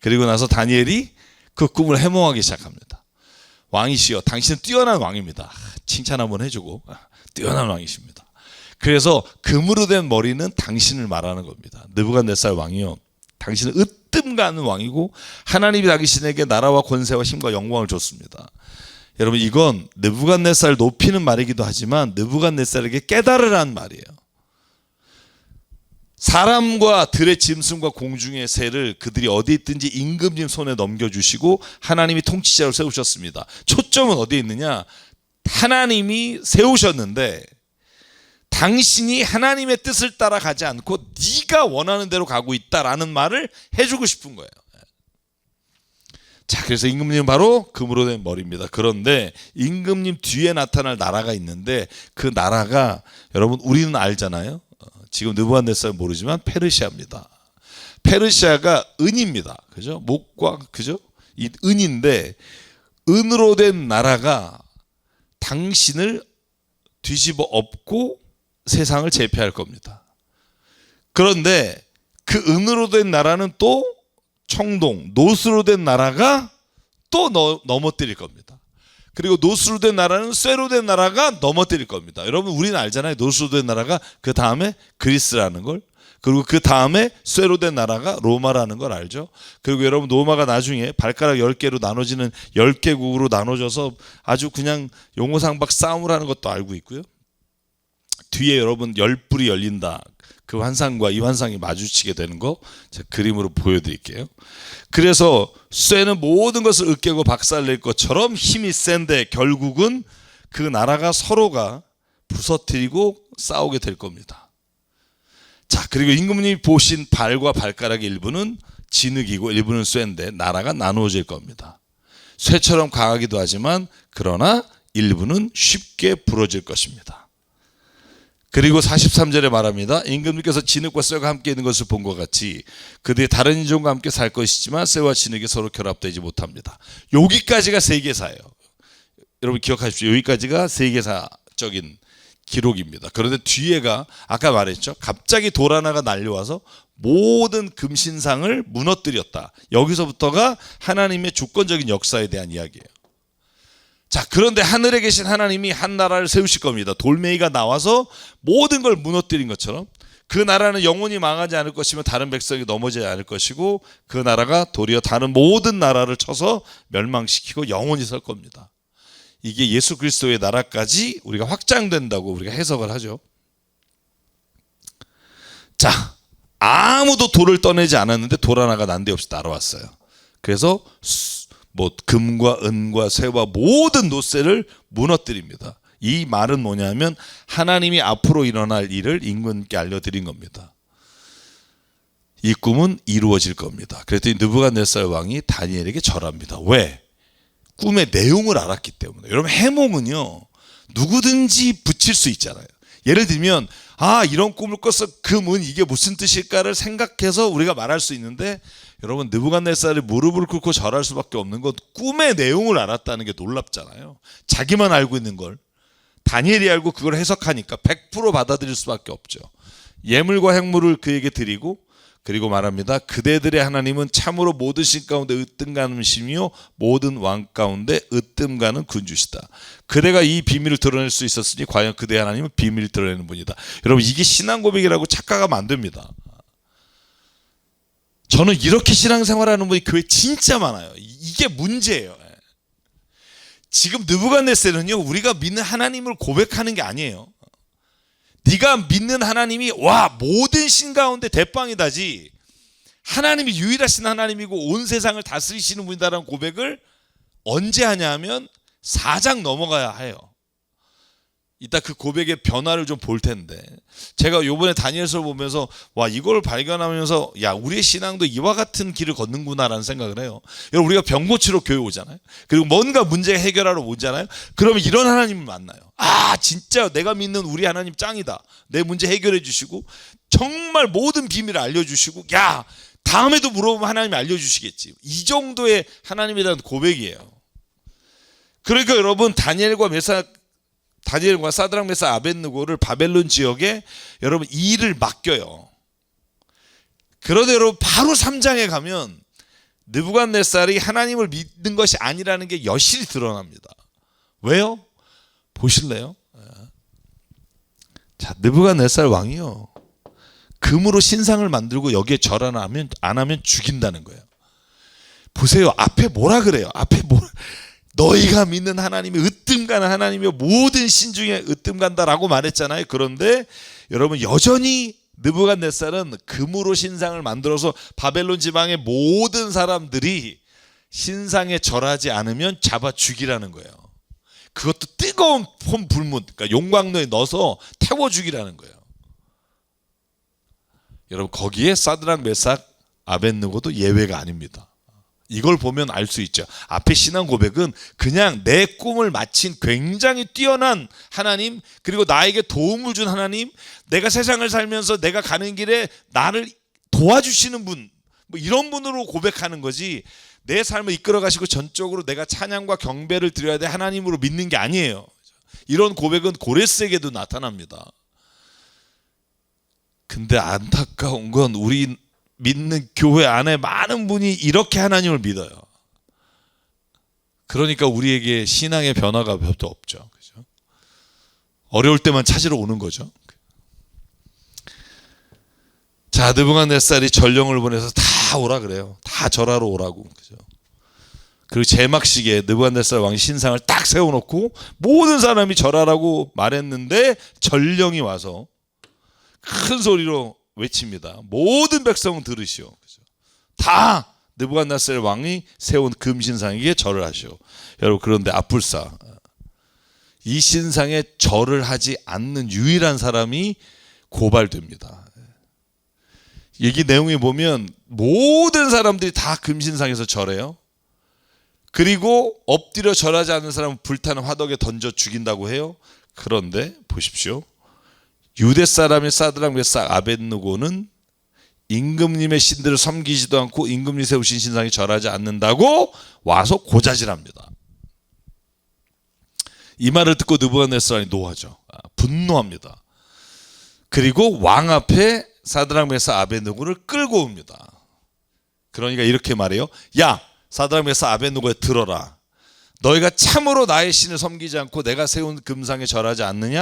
그리고 나서 다니엘이 그 꿈을 해몽하기 시작합니다. 왕이시여, 당신은 뛰어난 왕입니다. 칭찬 한번 해주고, 뛰어난 왕이십니다. 그래서 금으로 된 머리는 당신을 말하는 겁니다. 느부갓네살 왕이요, 당신은 으뜸 가는 왕이고 하나님이 당신에게 나라와 권세와 힘과 영광을 줬습니다. 여러분, 이건 느부갓네살 높이는 말이기도 하지만 느부갓네살에게 깨달으라는 말이에요. 사람과 들의 짐승과 공중의 새를 그들이 어디 있든지 임금님 손에 넘겨주시고 하나님이 통치자로 세우셨습니다. 초점은 어디에 있느냐? 하나님이 세우셨는데 당신이 하나님의 뜻을 따라가지 않고 네가 원하는 대로 가고 있다라는 말을 해주고 싶은 거예요. 자, 그래서 임금님은 바로 금으로 된 머리입니다. 그런데 임금님 뒤에 나타날 나라가 있는데 그 나라가 여러분 우리는 알잖아요. 지금 느부갓네살 모르지만 페르시아입니다. 페르시아가 은입니다. 그죠? 목과 그죠? 이 은인데 은으로 된 나라가 당신을 뒤집어 엎고 세상을 제패할 겁니다. 그런데 그 은으로 된 나라는 또 청동, 노스로 된 나라가 또 넘어뜨릴 겁니다. 그리고 노스로 된 나라는 쇠로 된 나라가 넘어뜨릴 겁니다. 여러분, 우리는 알잖아요. 노스로 된 나라가 그 다음에 그리스라는 걸, 그리고 그 다음에 쇠로 된 나라가 로마라는 걸 알죠. 그리고 여러분, 로마가 나중에 발가락 10개로 나눠지는 10개국으로 나눠져서 아주 그냥 용호상박 싸움을 하는 것도 알고 있고요. 뒤에 여러분 열불이 열린다. 그 환상과 이 환상이 마주치게 되는 거 제가 그림으로 보여드릴게요. 그래서 쇠는 모든 것을 으깨고 박살낼 것처럼 힘이 센데 결국은 그 나라가 서로가 부서뜨리고 싸우게 될 겁니다. 자, 그리고 임금님이 보신 발과 발가락의 일부는 진흙이고 일부는 쇠인데 나라가 나누어질 겁니다. 쇠처럼 강하기도 하지만 그러나 일부는 쉽게 부러질 것입니다. 그리고 43절에 말합니다. 임금님께서 진흙과 쇠가 함께 있는 것을 본 것 같이 그들이 다른 인종과 함께 살 것이지만 쇠와 진흙이 서로 결합되지 못합니다. 여기까지가 세계사예요. 여러분 기억하십시오. 여기까지가 세계사적인 기록입니다. 그런데 뒤에가 아까 말했죠. 갑자기 돌 하나가 날려와서 모든 금신상을 무너뜨렸다. 여기서부터가 하나님의 주권적인 역사에 대한 이야기예요. 자, 그런데 하늘에 계신 하나님이 한 나라를 세우실 겁니다. 돌멩이가 나와서 모든 걸 무너뜨린 것처럼 그 나라는 영원히 망하지 않을 것이며 다른 백성이 넘어지지 않을 것이고 그 나라가 도리어 다른 모든 나라를 쳐서 멸망시키고 영원히 설 겁니다. 이게 예수 그리스도의 나라까지 우리가 확장된다고 우리가 해석을 하죠. 자, 아무도 돌을 떠내지 않았는데 돌 하나가 난데없이 날아왔어요. 그래서 뭐 금과 은과 쇠와 모든 노쇠를 무너뜨립니다. 이 말은 뭐냐면 하나님이 앞으로 일어날 일을 임금께 알려드린 겁니다. 이 꿈은 이루어질 겁니다. 그랬더니 느부갓네살 왕이 다니엘에게 절합니다. 왜? 꿈의 내용을 알았기 때문에. 여러분, 해몽은요 누구든지 붙일 수 있잖아요. 예를 들면 이런 꿈을 꿔서 금은 이게 무슨 뜻일까를 생각해서 우리가 말할 수 있는데, 여러분, 느부갓네살이 무릎을 꿇고 절할 수밖에 없는 건 꿈의 내용을 알았다는 게 놀랍잖아요. 자기만 알고 있는 걸 다니엘이 알고 그걸 해석하니까 100% 받아들일 수밖에 없죠. 예물과 행물을 그에게 드리고, 그리고 말합니다. 그대들의 하나님은 참으로 모든 신 가운데 으뜸가는 신이요 모든 왕 가운데 으뜸가는 군주시다. 그대가 이 비밀을 드러낼 수 있었으니 과연 그대의 하나님은 비밀을 드러내는 분이다. 여러분, 이게 신앙 고백이라고 착각하면 안 됩니다. 저는 이렇게 신앙생활하는 분이 교회 진짜 많아요. 이게 문제예요. 지금 느부갓네살은요 우리가 믿는 하나님을 고백하는 게 아니에요. 네가 믿는 하나님이 모든 신 가운데 대빵이다지, 하나님이 유일하신 하나님이고 온 세상을 다스리시는 분이다라는 고백을 언제 하냐면 4장 넘어가야 해요. 이따 그 고백의 변화를 좀 볼 텐데, 제가 요번에 다니엘서 보면서 이걸 발견하면서 우리의 신앙도 이와 같은 길을 걷는구나라는 생각을 해요. 여러분, 우리가 병 고치러 교회 오잖아요. 그리고 뭔가 문제 해결하러 오잖아요. 그러면 이런 하나님을 만나요. 진짜 내가 믿는 우리 하나님 짱이다. 내 문제 해결해 주시고 정말 모든 비밀을 알려주시고 다음에도 물어보면 하나님이 알려주시겠지. 이 정도의 하나님이라는 고백이에요. 그러니까 여러분, 다니엘과 사드락 메삭 아벳느고를 바벨론 지역에 여러분 이 일을 맡겨요. 그런데 여러분 바로 3장에 가면 느부갓네살이 하나님을 믿는 것이 아니라는 게 여실히 드러납니다. 왜요? 보실래요? 자, 느부갓네살 왕이요 금으로 신상을 만들고 여기에 절 안 하면 죽인다는 거예요. 보세요, 앞에 뭐라 그래요? 너희가 믿는 하나님이 으뜸가는 하나님이요 모든 신 중에 으뜸간다라고 말했잖아요. 그런데 여러분, 여전히 느부갓네살은 금으로 신상을 만들어서 바벨론 지방의 모든 사람들이 신상에 절하지 않으면 잡아 죽이라는 거예요. 그것도 뜨거운 불문, 그러니까 용광로에 넣어서 태워 죽이라는 거예요. 여러분, 거기에 사드락 메삭 아벳느고도 예외가 아닙니다. 이걸 보면 알 수 있죠. 앞에 신앙 고백은 그냥 내 꿈을 마친 굉장히 뛰어난 하나님, 그리고 나에게 도움을 준 하나님, 내가 세상을 살면서 내가 가는 길에 나를 도와주시는 분, 이런 분으로 고백하는 거지, 내 삶을 이끌어 가시고 전적으로 내가 찬양과 경배를 드려야 돼 하나님으로 믿는 게 아니에요. 이런 고백은 고레스에게도 나타납니다. 근데 안타까운 건 우리 믿는 교회 안에 많은 분이 이렇게 하나님을 믿어요. 그러니까 우리에게 신앙의 변화가 별로 없죠. 그죠? 어려울 때만 찾으러 오는 거죠. 자, 느부갓네살이 전령을 보내서 다 오라 그래요. 다 절하러 오라고. 그죠? 그리고 제막식에 느부갓네살 왕이 신상을 딱 세워놓고 모든 사람이 절하라고 말했는데 전령이 와서 큰 소리로 외칩니다. 모든 백성은 들으시오. 다 느부갓네살 왕이 세운 금신상에게 절을 하시오. 여러분, 그런데 앞불사, 이 신상에 절을 하지 않는 유일한 사람이 고발됩니다. 얘기 내용에 보면 모든 사람들이 다 금신상에서 절해요. 그리고 엎드려 절하지 않는 사람은 불타는 화덕에 던져 죽인다고 해요. 그런데 보십시오, 유대 사람의 사드락 메삭 아벳느고는 임금님의 신들을 섬기지도 않고 임금님이 세우신 신상에 절하지 않는다고 와서 고자질합니다. 이 말을 듣고 느부갓네살이 노하죠. 분노합니다. 그리고 왕 앞에 사드락 메삭 아벳느고를 끌고 옵니다. 그러니까 이렇게 말해요. 야, 사드락 메삭 아벳느고야, 들어라. 너희가 참으로 나의 신을 섬기지 않고 내가 세운 금상에 절하지 않느냐?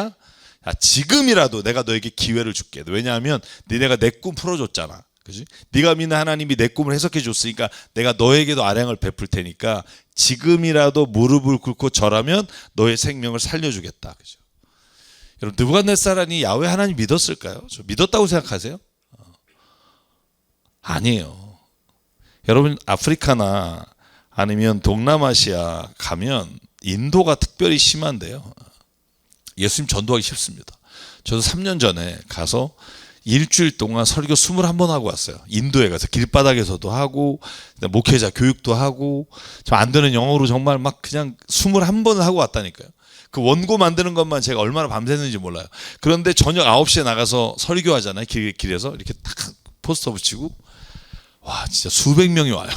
야, 지금이라도 내가 너에게 기회를 줄게. 왜냐하면 니네가 내 꿈 풀어줬잖아. 그지? 네가 믿는 하나님이 내 꿈을 해석해 줬으니까 내가 너에게도 아량을 베풀 테니까 지금이라도 무릎을 꿇고 절하면 너의 생명을 살려주겠다. 그죠? 여러분, 느부갓네살이 야훼 하나님 믿었을까요? 저 믿었다고 생각하세요? 아니에요. 여러분, 아프리카나 아니면 동남아시아 가면 인도가 특별히 심한데요. 예수님 전도하기 쉽습니다. 저도 3년 전에 가서 일주일 동안 설교 21번 하고 왔어요. 인도에 가서 길바닥에서도 하고 목회자 교육도 하고 좀 안 되는 영어로 정말 막 그냥 21번을 하고 왔다니까요. 그 원고 만드는 것만 제가 얼마나 밤새는지 몰라요. 그런데 저녁 9시에 나가서 설교하잖아요. 길에서 이렇게 딱 포스터 붙이고 와, 진짜 수백 명이 와요.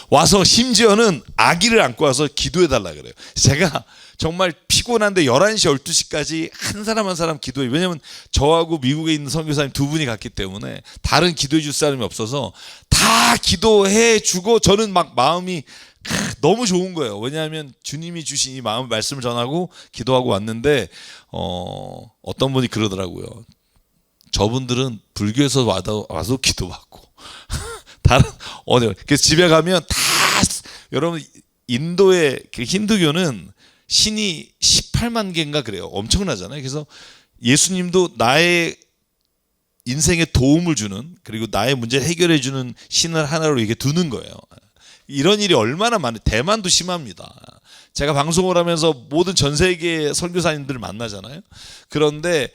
와서 심지어는 아기를 안고 와서 기도해 달라 그래요. 제가 정말 피곤한데 11시 12시까지 한 사람 한 사람 기도해. 왜냐면 저하고 미국에 있는 선교사님 두 분이 갔기 때문에 다른 기도해 줄 사람이 없어서 다 기도해 주고 저는 막 마음이 너무 좋은 거예요. 왜냐하면 주님이 주신 이 마음 말씀을 전하고 기도하고 왔는데 어떤 분이 그러더라고요. 저분들은 불교에서 와서 기도받고 다른 그래서 집에 가면 다 여러분 인도의 그 힌두교는 신이 18만 개인가 그래요. 엄청나잖아요. 그래서 예수님도 나의 인생에 도움을 주는 그리고 나의 문제를 해결해 주는 신을 하나로 이렇게 두는 거예요. 이런 일이 얼마나 많아요. 대만도 심합니다. 제가 방송을 하면서 모든 전 세계 선교사님들을 만나잖아요. 그런데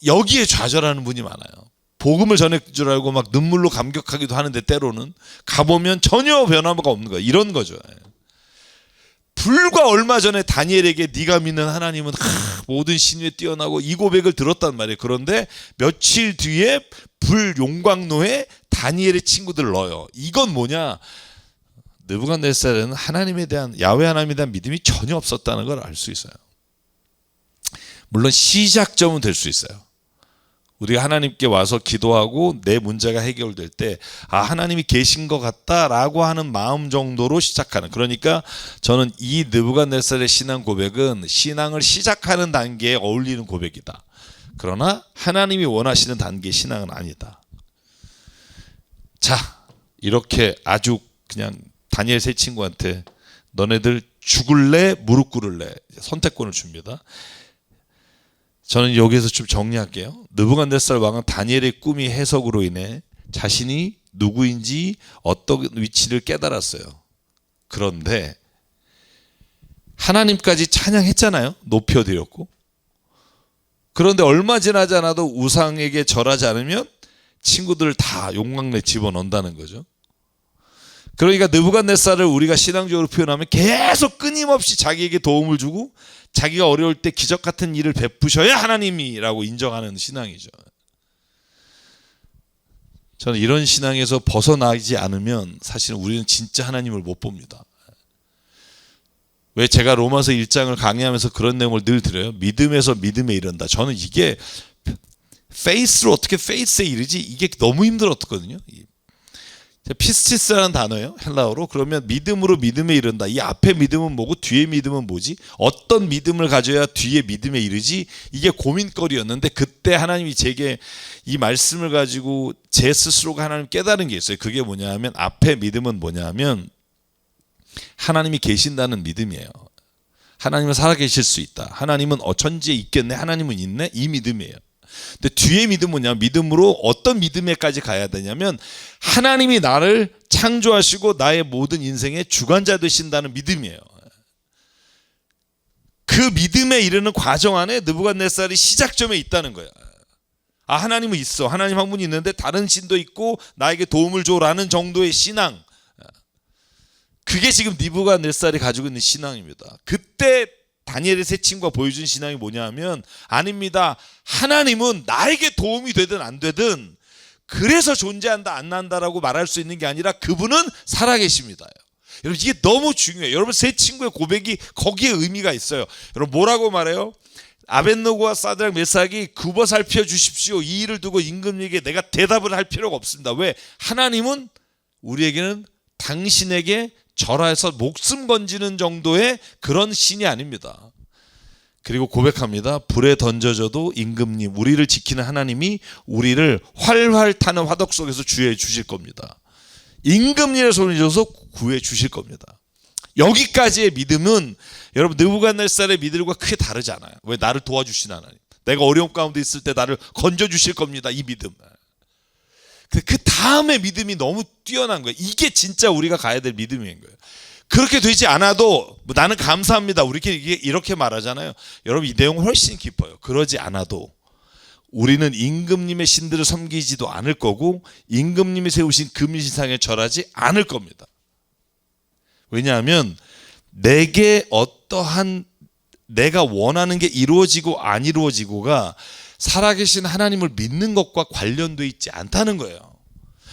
여기에 좌절하는 분이 많아요. 복음을 전할 줄 알고 막 눈물로 감격하기도 하는데 때로는 가보면 전혀 변화가 없는 거예요. 이런 거죠. 불과 얼마 전에 다니엘에게 네가 믿는 하나님은 모든 신위에 뛰어나고 이 고백을 들었단 말이에요. 그런데 며칠 뒤에 불 용광로에 다니엘의 친구들을 넣어요. 이건 뭐냐? 느부갓네살은 하나님에 대한 야훼 하나님에 대한 믿음이 전혀 없었다는 걸 알 수 있어요. 물론 시작점은 될 수 있어요. 우리가 하나님께 와서 기도하고 내 문제가 해결될 때 하나님이 계신 것 같다라고 하는 마음 정도로 시작하는, 그러니까 저는 이 느부갓네살의 신앙 고백은 신앙을 시작하는 단계에 어울리는 고백이다. 그러나 하나님이 원하시는 단계의 신앙은 아니다. 자, 이렇게 아주 그냥 다니엘 세 친구한테 너네들 죽을래 무릎 꿇을래 선택권을 줍니다. 저는 여기에서 좀 정리할게요. 느부갓네살 왕은 다니엘의 꿈이 해석으로 인해 자신이 누구인지 어떤 위치를 깨달았어요. 그런데 하나님까지 찬양했잖아요. 높여드렸고. 그런데 얼마 지나지 않아도 우상에게 절하지 않으면 친구들을 다 용광로에 집어넣는다는 거죠. 그러니까 느부갓네살을 우리가 신앙적으로 표현하면 계속 끊임없이 자기에게 도움을 주고 자기가 어려울 때 기적 같은 일을 베푸셔야 하나님이라고 인정하는 신앙이죠. 저는 이런 신앙에서 벗어나지 않으면 사실은 우리는 진짜 하나님을 못 봅니다. 왜 제가 로마서 1장을 강의하면서 그런 내용을 늘 드려요. 믿음에서 믿음에 이른다. 저는 이게 페이스로 어떻게 페이스에 이르지? 이게 너무 힘들었거든요. 피스티스라는 단어예요. 헬라어로. 그러면 믿음으로 믿음에 이른다. 이 앞에 믿음은 뭐고 뒤에 믿음은 뭐지? 어떤 믿음을 가져야 뒤에 믿음에 이르지? 이게 고민거리였는데 그때 하나님이 제게 이 말씀을 가지고 제 스스로가 하나님 깨달은 게 있어요. 그게 뭐냐 하면 앞에 믿음은 뭐냐 하면 하나님이 계신다는 믿음이에요. 하나님은 살아계실 수 있다. 하나님은 천지에 있겠네. 하나님은 있네. 이 믿음이에요. 근데 뒤에 믿음은 뭐냐? 믿음으로 어떤 믿음에까지 가야 되냐면 하나님이 나를 창조하시고 나의 모든 인생의 주관자 되신다는 믿음이에요. 그 믿음에 이르는 과정 안에 느부갓네살이 시작점에 있다는 거예요. 하나님은 있어. 하나님 한 분이 있는데 다른 신도 있고 나에게 도움을 줘라는 정도의 신앙. 그게 지금 느부갓네살이 가지고 있는 신앙입니다. 그때 다니엘의 세 친구가 보여준 신앙이 뭐냐 하면 아닙니다. 하나님은 나에게 도움이 되든 안 되든 그래서 존재한다 안 난다라고 말할 수 있는 게 아니라 그분은 살아계십니다. 여러분 이게 너무 중요해요. 여러분 세 친구의 고백이 거기에 의미가 있어요. 여러분 뭐라고 말해요? 아벳노고와 사드락 메삭이 굽어 살펴 주십시오. 이 일을 두고 임금에게 내가 대답을 할 필요가 없습니다. 왜? 하나님은 우리에게는 당신에게 절하해서 목숨 건지는 정도의 그런 신이 아닙니다. 그리고 고백합니다. 불에 던져져도 임금님, 우리를 지키는 하나님이 우리를 활활 타는 화덕 속에서 주해 주실 겁니다. 임금님의 손을 줘서 구해 주실 겁니다. 여기까지의 믿음은 여러분 느부갓네살의 믿음과 크게 다르지 않아요. 왜? 나를 도와주신 하나님, 내가 어려움 가운데 있을 때 나를 건져주실 겁니다. 이 믿음. 그 다음에 믿음이 너무 뛰어난 거예요. 이게 진짜 우리가 가야 될 믿음인 거예요. 그렇게 되지 않아도 나는 감사합니다, 우리 이렇게 말하잖아요. 여러분 이 내용은 훨씬 깊어요. 그러지 않아도 우리는 임금님의 신들을 섬기지도 않을 거고 임금님이 세우신 금신상에 절하지 않을 겁니다. 왜냐하면 내게 어떠한 내가 원하는 게 이루어지고 안 이루어지고가 살아계신 하나님을 믿는 것과 관련돼 있지 않다는 거예요.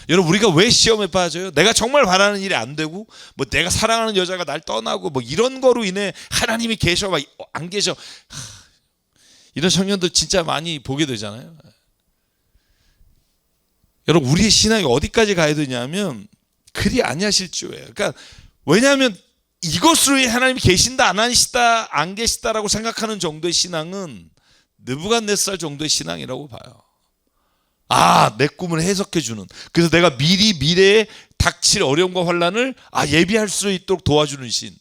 여러분 우리가 왜 시험에 빠져요? 내가 정말 바라는 일이 안 되고 뭐 내가 사랑하는 여자가 날 떠나고 뭐 이런 거로 인해 하나님이 계셔 막 안 계셔, 이런 청년들 진짜 많이 보게 되잖아요. 여러분 우리의 신앙이 어디까지 가야 되냐면 그리 아니하실지요예요. 그러니까 왜냐하면 이것으로 하나님이 계신다 안 계시다라고 생각하는 정도의 신앙은 느부갓네살 정도의 신앙이라고 봐요. 내 꿈을 해석해 주는, 그래서 내가 미리 미래에 닥칠 어려움과 환난을 예비할 수 있도록 도와주는 신.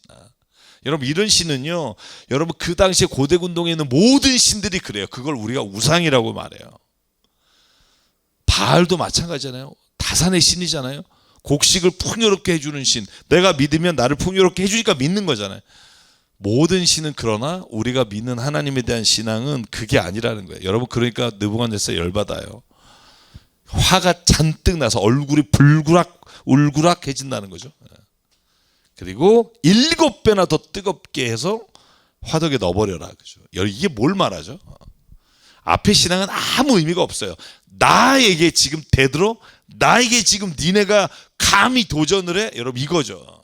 여러분 이런 신은요, 여러분 그 당시에 고대군동에 있는 모든 신들이 그래요. 그걸 우리가 우상이라고 말해요. 바알도 마찬가지잖아요. 다산의 신이잖아요. 곡식을 풍요롭게 해주는 신. 내가 믿으면 나를 풍요롭게 해주니까 믿는 거잖아요. 모든 신은, 그러나 우리가 믿는 하나님에 대한 신앙은 그게 아니라는 거예요. 여러분 그러니까 느부갓네살 열받아요. 화가 잔뜩 나서 얼굴이 울그락해진다는 거죠. 그리고 7배나 더 뜨겁게 해서 화덕에 넣어버려라. 그죠? 이게 뭘 말하죠? 앞의 신앙은 아무 의미가 없어요. 나에게 지금 대들어? 나에게 지금 니네가 감히 도전을 해? 여러분 이거죠.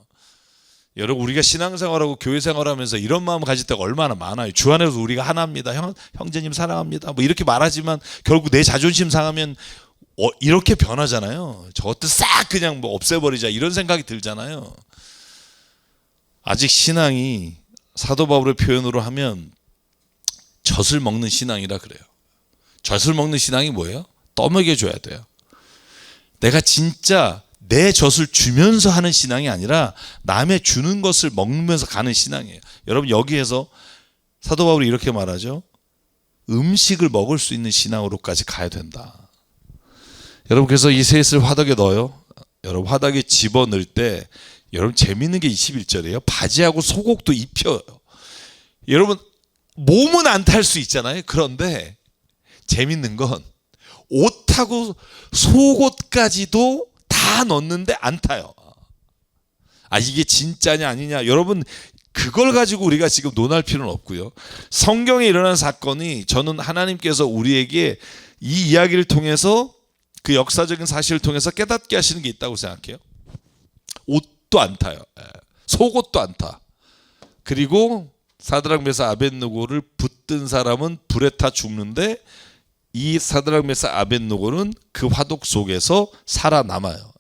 여러분 우리가 신앙생활하고 교회생활하면서 이런 마음 가질 때가 얼마나 많아요. 주 안에서 우리가 하나입니다. 형제님 사랑합니다. 뭐 이렇게 말하지만 결국 내 자존심 상하면 이렇게 변하잖아요. 저것도 싹 그냥 뭐 없애버리자 이런 생각이 들잖아요. 아직 신앙이 사도 바울의 표현으로 하면 젖을 먹는 신앙이라 그래요. 젖을 먹는 신앙이 뭐예요? 떠먹여줘야 돼요. 내가 진짜 내 젖을 주면서 하는 신앙이 아니라 남의 주는 것을 먹으면서 가는 신앙이에요. 여러분 여기에서 사도 바울이 이렇게 말하죠. 음식을 먹을 수 있는 신앙으로까지 가야 된다. 여러분 그래서 이 셋을 화덕에 넣어요. 여러분 화덕에 집어넣을 때 여러분 재밌는 게 21절이에요. 바지하고 속옷도 입혀요. 여러분 몸은 안 탈 수 있잖아요. 그런데 재밌는 건 옷하고 속옷까지도 다 넣는데 안 타요. 이게 진짜냐 아니냐, 여러분 그걸 가지고 우리가 지금 논할 필요는 없고요. 성경에 일어난 사건이, 저는 하나님께서 우리에게 이 이야기를 통해서, 그 역사적인 사실을 통해서 깨닫게 하시는 게 있다고 생각해요. 옷도 안 타요. 속옷도 안 타. 그리고 사드락 메사 아벳느고를 붙든 사람은 불에 타 죽는데 이 사드락 메사 아벳느고는 그 화독 속에서 살아남아요.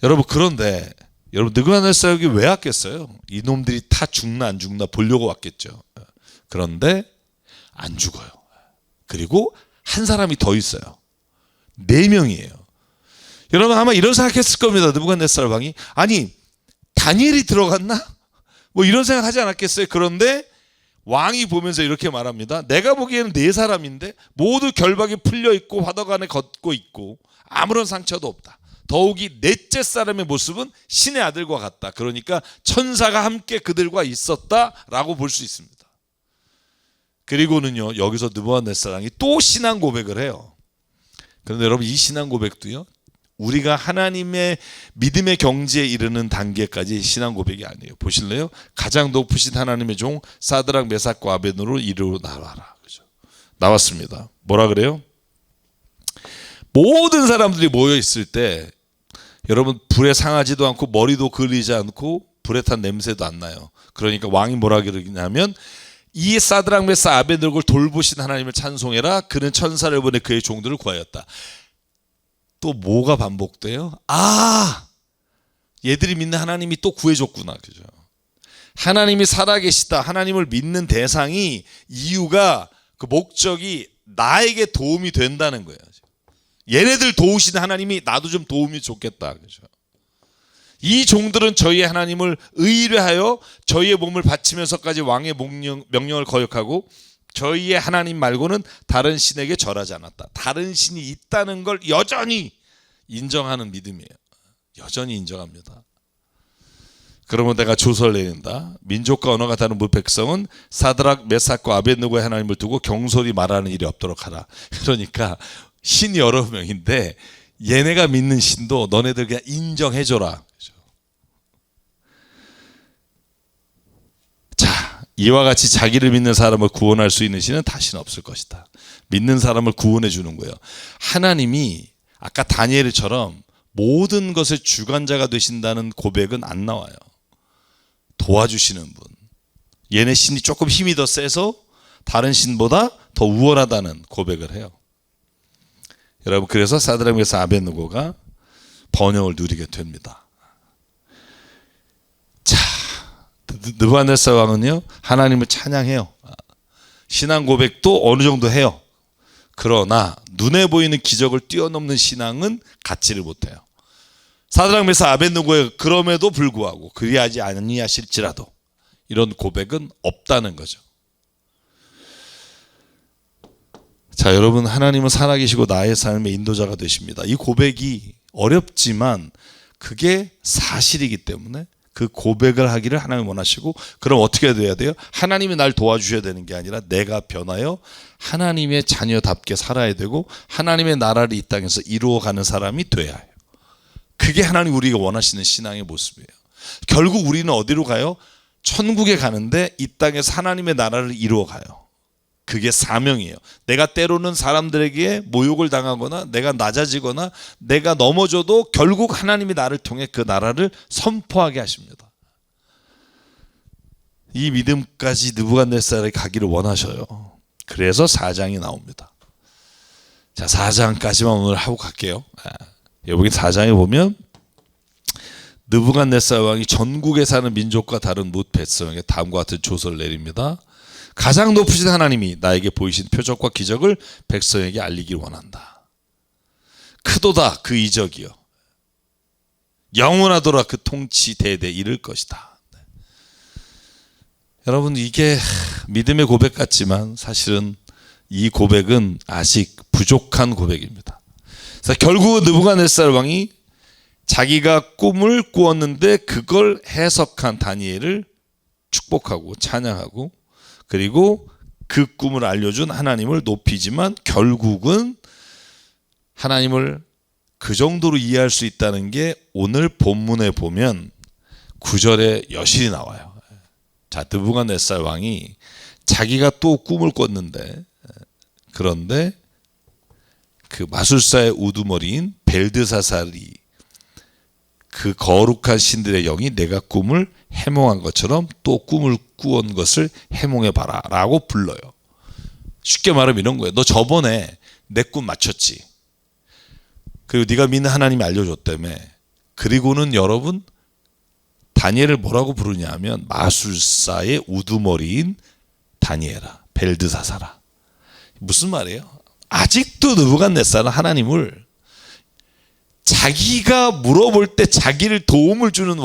여러분 그런데 여러분 느부갓네살이 왜 왔겠어요? 이놈들이 다 죽나 안 죽나 보려고 왔겠죠. 그런데 안 죽어요. 그리고 한 사람이 더 있어요. 4명이에요. 여러분 아마 이런 생각했을 겁니다. 느부갓네살 왕이 다니엘이 들어갔나? 뭐 이런 생각하지 않았겠어요? 그런데 왕이 보면서 이렇게 말합니다. 내가 보기에는 4사람인데 모두 결박이 풀려 있고 화덕 안에 걷고 있고 아무런 상처도 없다. 더욱이 넷째 사람의 모습은 신의 아들과 같다. 그러니까 천사가 함께 그들과 있었다라고 볼 수 있습니다. 그리고는요, 여기서 느부갓네살 왕이 또 신앙 고백을 해요. 그런데 여러분 이 신앙 고백도요, 우리가 하나님의 믿음의 경지에 이르는 단계까지 신앙 고백이 아니에요. 보실래요? 가장 높으신 하나님의 종 사드락 메삭과 아벳느고로 이리로 나와라. 그죠? 나왔습니다. 뭐라 그래요? 모든 사람들이 모여 있을 때 여러분 불에 상하지도 않고 머리도 그을리지 않고 불에 탄 냄새도 안 나요. 그러니까 왕이 뭐라 그러냐면 이 사드락 메삭 아벳느고를 돌보신 하나님을 찬송해라. 그는 천사를 보내 그의 종들을 구하였다. 또 뭐가 반복돼요? 얘들이 믿는 하나님이 또 구해줬구나. 그죠? 하나님이 살아계시다. 하나님을 믿는 대상이 이유가 그 목적이 나에게 도움이 된다는 거예요. 얘네들 도우시는 하나님이 나도 좀 도움이 좋겠다. 그죠? 이 종들은 저희의 하나님을 의뢰하여 저희의 몸을 바치면서까지 왕의 명령을 거역하고 저희의 하나님 말고는 다른 신에게 절하지 않았다. 다른 신이 있다는 걸 여전히 인정하는 믿음이에요. 여전히 인정합니다. 그러면 내가 조서를 내린다. 민족과 언어가 다른 무 백성은 사드락 메삭과 아벳느고의 하나님을 두고 경솔히 말하는 일이 없도록 하라. 그러니까 신이 여러 명인데 얘네가 믿는 신도 너네들 그냥 인정해줘라. 자, 이와 같이 자기를 믿는 사람을 구원할 수 있는 신은 다시는 없을 것이다. 믿는 사람을 구원해 주는 거예요. 하나님이 아까 다니엘처럼 모든 것의 주관자가 되신다는 고백은 안 나와요. 도와주시는 분. 얘네 신이 조금 힘이 더 세서 다른 신보다 더 우월하다는 고백을 해요. 여러분, 그래서 사드락 메삭 아벳느고가 번영을 누리게 됩니다. 자, 느부갓네살 왕은요 하나님을 찬양해요. 신앙 고백도 어느 정도 해요. 그러나 눈에 보이는 기적을 뛰어넘는 신앙은 갖지를 못해요. 사드락 메삭 아벳느고의 그럼에도 불구하고 그리하지 아니하실지라도 이런 고백은 없다는 거죠. 자, 여러분, 하나님은 살아계시고 나의 삶의 인도자가 되십니다. 이 고백이 어렵지만 그게 사실이기 때문에 그 고백을 하기를 하나님 원하시고, 그럼 어떻게 돼야 돼요? 하나님이 날 도와주셔야 되는 게 아니라 내가 변하여 하나님의 자녀답게 살아야 되고 하나님의 나라를 이 땅에서 이루어가는 사람이 돼야 해요. 그게 하나님 우리가 원하시는 신앙의 모습이에요. 결국 우리는 어디로 가요? 천국에 가는데 이 땅에서 하나님의 나라를 이루어가요. 그게 사명이에요. 내가 때로는 사람들에게 모욕을 당하거나 내가 낮아지거나 내가 넘어져도 결국 하나님이 나를 통해 그 나라를 선포하게 하십니다. 이 믿음까지 느부갓네살에 가기를 원하셔요. 그래서 4장이 나옵니다. 자, 4장까지만 오늘 하고 갈게요. 여기 4장에 보면 느부갓네살 왕이 전국에 사는 민족과 다른 뭇 백성에게 다음과 같은 조서를 내립니다. 가장 높으신 하나님이 나에게 보이신 표적과 기적을 백성에게 알리길 원한다. 크도다 그 이적이요, 영원하도록 그 통치 대대 이를 것이다. 여러분, 이게 믿음의 고백 같지만 사실은 이 고백은 아직 부족한 고백입니다. 결국 느부갓네살 왕이 자기가 꿈을 꾸었는데 그걸 해석한 다니엘을 축복하고 찬양하고, 그리고 그 꿈을 알려준 하나님을 높이지만 결국은 하나님을 그 정도로 이해할 수 있다는 게 오늘 본문에 보면 9절에 여실히 나와요. 자, 느부갓네살 왕이 자기가 또 꿈을 꿨는데, 그런데 그 마술사의 우두머리인 벨드사살이 그 거룩한 신들의 영이 내가 꿈을 해몽한 것처럼 또 꿈을 꾸은 것을 해몽해봐라 라고 불러요. 쉽게 말하면 이런 거예요. 너 저번에 내 꿈 맞췄지? 그리고 네가 믿는 하나님이 알려줬다며. 그리고는 여러분, 다니엘을 뭐라고 부르냐 하면 마술사의 우두머리인 다니엘아, 벨드사사라. 무슨 말이에요? 아직도 느부갓네살은 하나님을 자기가 물어볼 때 자기를 도움을 주는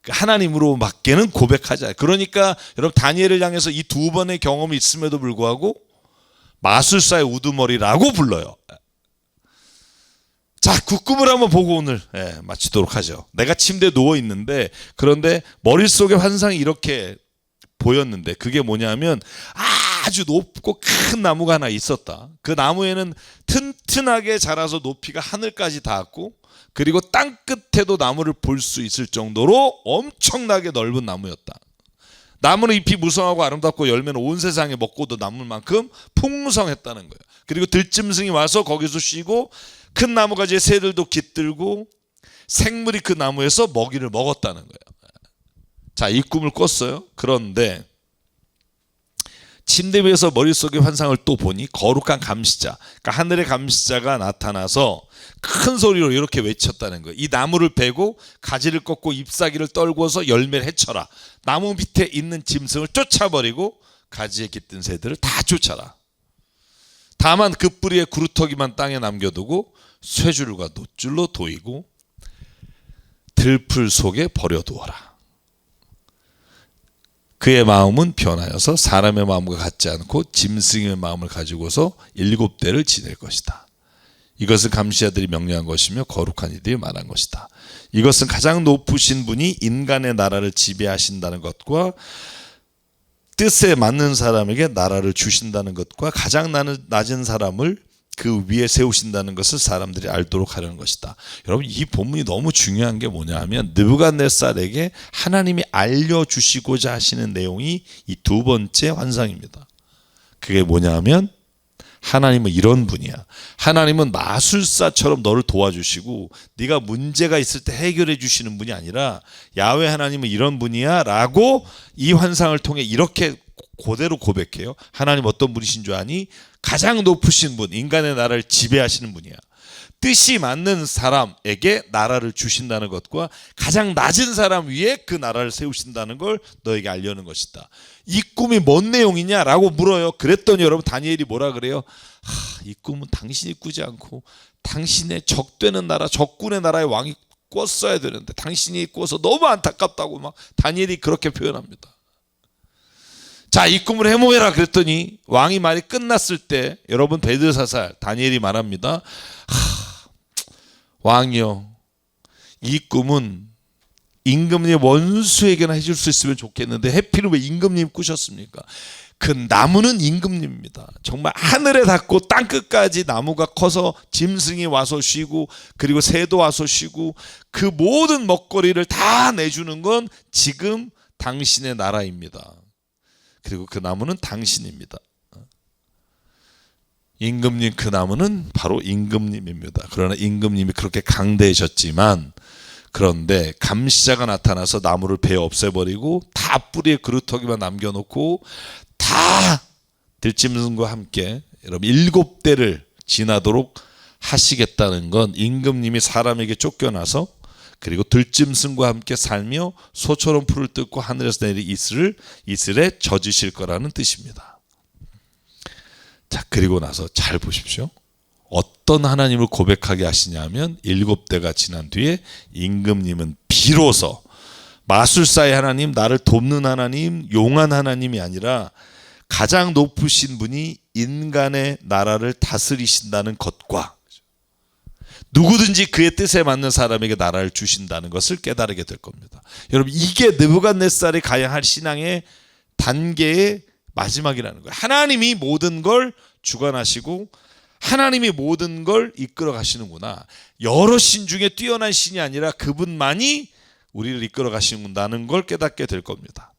하나님으로 밖에는 고백하지 않아요. 그러니까 여러분, 다니엘을 향해서 이 두 번의 경험이 있음에도 불구하고 마술사의 우두머리라고 불러요. 자, 그 꿈을 한번 보고 오늘 마치도록 하죠. 내가 침대에 누워 있는데, 그런데 머릿속에 환상이 이렇게 보였는데, 그게 뭐냐면 아주 높고 큰 나무가 하나 있었다. 그 나무에는 튼튼하게 자라서 높이가 하늘까지 닿았고, 그리고 땅 끝에도 나무를 볼 수 있을 정도로 엄청나게 넓은 나무였다. 나무는 잎이 무성하고 아름답고 열매는 온 세상에 먹고도 남을 만큼 풍성했다는 거예요. 그리고 들짐승이 와서 거기서 쉬고 큰 나무가지의 새들도 깃들고 생물이 그 나무에서 먹이를 먹었다는 거예요. 자, 이 꿈을 꿨어요. 그런데 침대 위에서 머릿속에 환상을 또 보니 거룩한 감시자, 그러니까 하늘의 감시자가 나타나서 큰 소리로 이렇게 외쳤다는 거예요. 이 나무를 베고 가지를 꺾고 잎사귀를 떨궈서 열매를 해쳐라. 나무 밑에 있는 짐승을 쫓아버리고 가지에 깃든 새들을 다 쫓아라. 다만 그 뿌리의 구루터기만 땅에 남겨두고 쇠줄과 놋줄로 도이고 들풀 속에 버려두어라. 그의 마음은 변하여서 사람의 마음과 같지 않고 짐승의 마음을 가지고서 7대를 지낼 것이다. 이것은 감시자들이 명령한 것이며 거룩한 이들이 말한 것이다. 이것은 가장 높으신 분이 인간의 나라를 지배하신다는 것과 뜻에 맞는 사람에게 나라를 주신다는 것과 가장 낮은 사람을 그 위에 세우신다는 것을 사람들이 알도록 하려는 것이다. 여러분, 이 본문이 너무 중요한 게 뭐냐 하면 느부갓네살에게 하나님이 알려주시고자 하시는 내용이 이 두 번째 환상입니다. 그게 뭐냐 하면 하나님은 이런 분이야. 하나님은 마술사처럼 너를 도와주시고 네가 문제가 있을 때 해결해 주시는 분이 아니라 야훼 하나님은 이런 분이야 라고 이 환상을 통해 이렇게 그대로 고백해요. 하나님 어떤 분이신 줄 아니? 가장 높으신 분, 인간의 나라를 지배하시는 분이야. 뜻이 맞는 사람에게 나라를 주신다는 것과 가장 낮은 사람 위에 그 나라를 세우신다는 걸 너에게 알려는 것이다. 이 꿈이 뭔 내용이냐라고 물어요. 그랬더니 여러분 다니엘이 뭐라 그래요? 이 꿈은 당신이 꾸지 않고 당신의 적되는 나라, 적군의 나라의 왕이 꿨어야 되는데 당신이 꿔서 너무 안타깝다고 막 다니엘이 그렇게 표현합니다. 자, 이 꿈을 해몽해라 그랬더니 왕이 말이 끝났을 때 여러분 벨드사살 다니엘이 말합니다. 왕이여, 이 꿈은 임금님 원수에게나 해줄 수 있으면 좋겠는데 해필은 왜 임금님 꾸셨습니까? 그 나무는 임금님입니다. 정말 하늘에 닿고 땅끝까지 나무가 커서 짐승이 와서 쉬고 그리고 새도 와서 쉬고 그 모든 먹거리를 다 내주는 건 지금 당신의 나라입니다. 그리고 그 나무는 당신입니다. 임금님, 그 나무는 바로 임금님입니다. 그러나 임금님이 그렇게 강대하셨지만 그런데 감시자가 나타나서 나무를 베어 없애버리고 다 뿌리에 그루터기만 남겨놓고 다 들짐승과 함께 여러분 7대를 지나도록 하시겠다는 건 임금님이 사람에게 쫓겨나서 그리고 들짐승과 함께 살며 소처럼 풀을 뜯고 하늘에서 내린 이슬에 젖으실 거라는 뜻입니다. 자, 그리고 나서 잘 보십시오. 어떤 하나님을 고백하게 하시냐면 7대가 지난 뒤에 임금님은 비로소 마술사의 하나님, 나를 돕는 하나님, 용한 하나님이 아니라 가장 높으신 분이 인간의 나라를 다스리신다는 것과 누구든지 그의 뜻에 맞는 사람에게 나라를 주신다는 것을 깨달게 될 겁니다. 여러분, 이게 느부갓네살이 가야 할 신앙의 단계의 마지막이라는 거예요. 하나님이 모든 걸 주관하시고 하나님이 모든 걸 이끌어 가시는구나. 여러 신 중에 뛰어난 신이 아니라 그분만이 우리를 이끌어 가시는다는 걸 깨닫게 될 겁니다.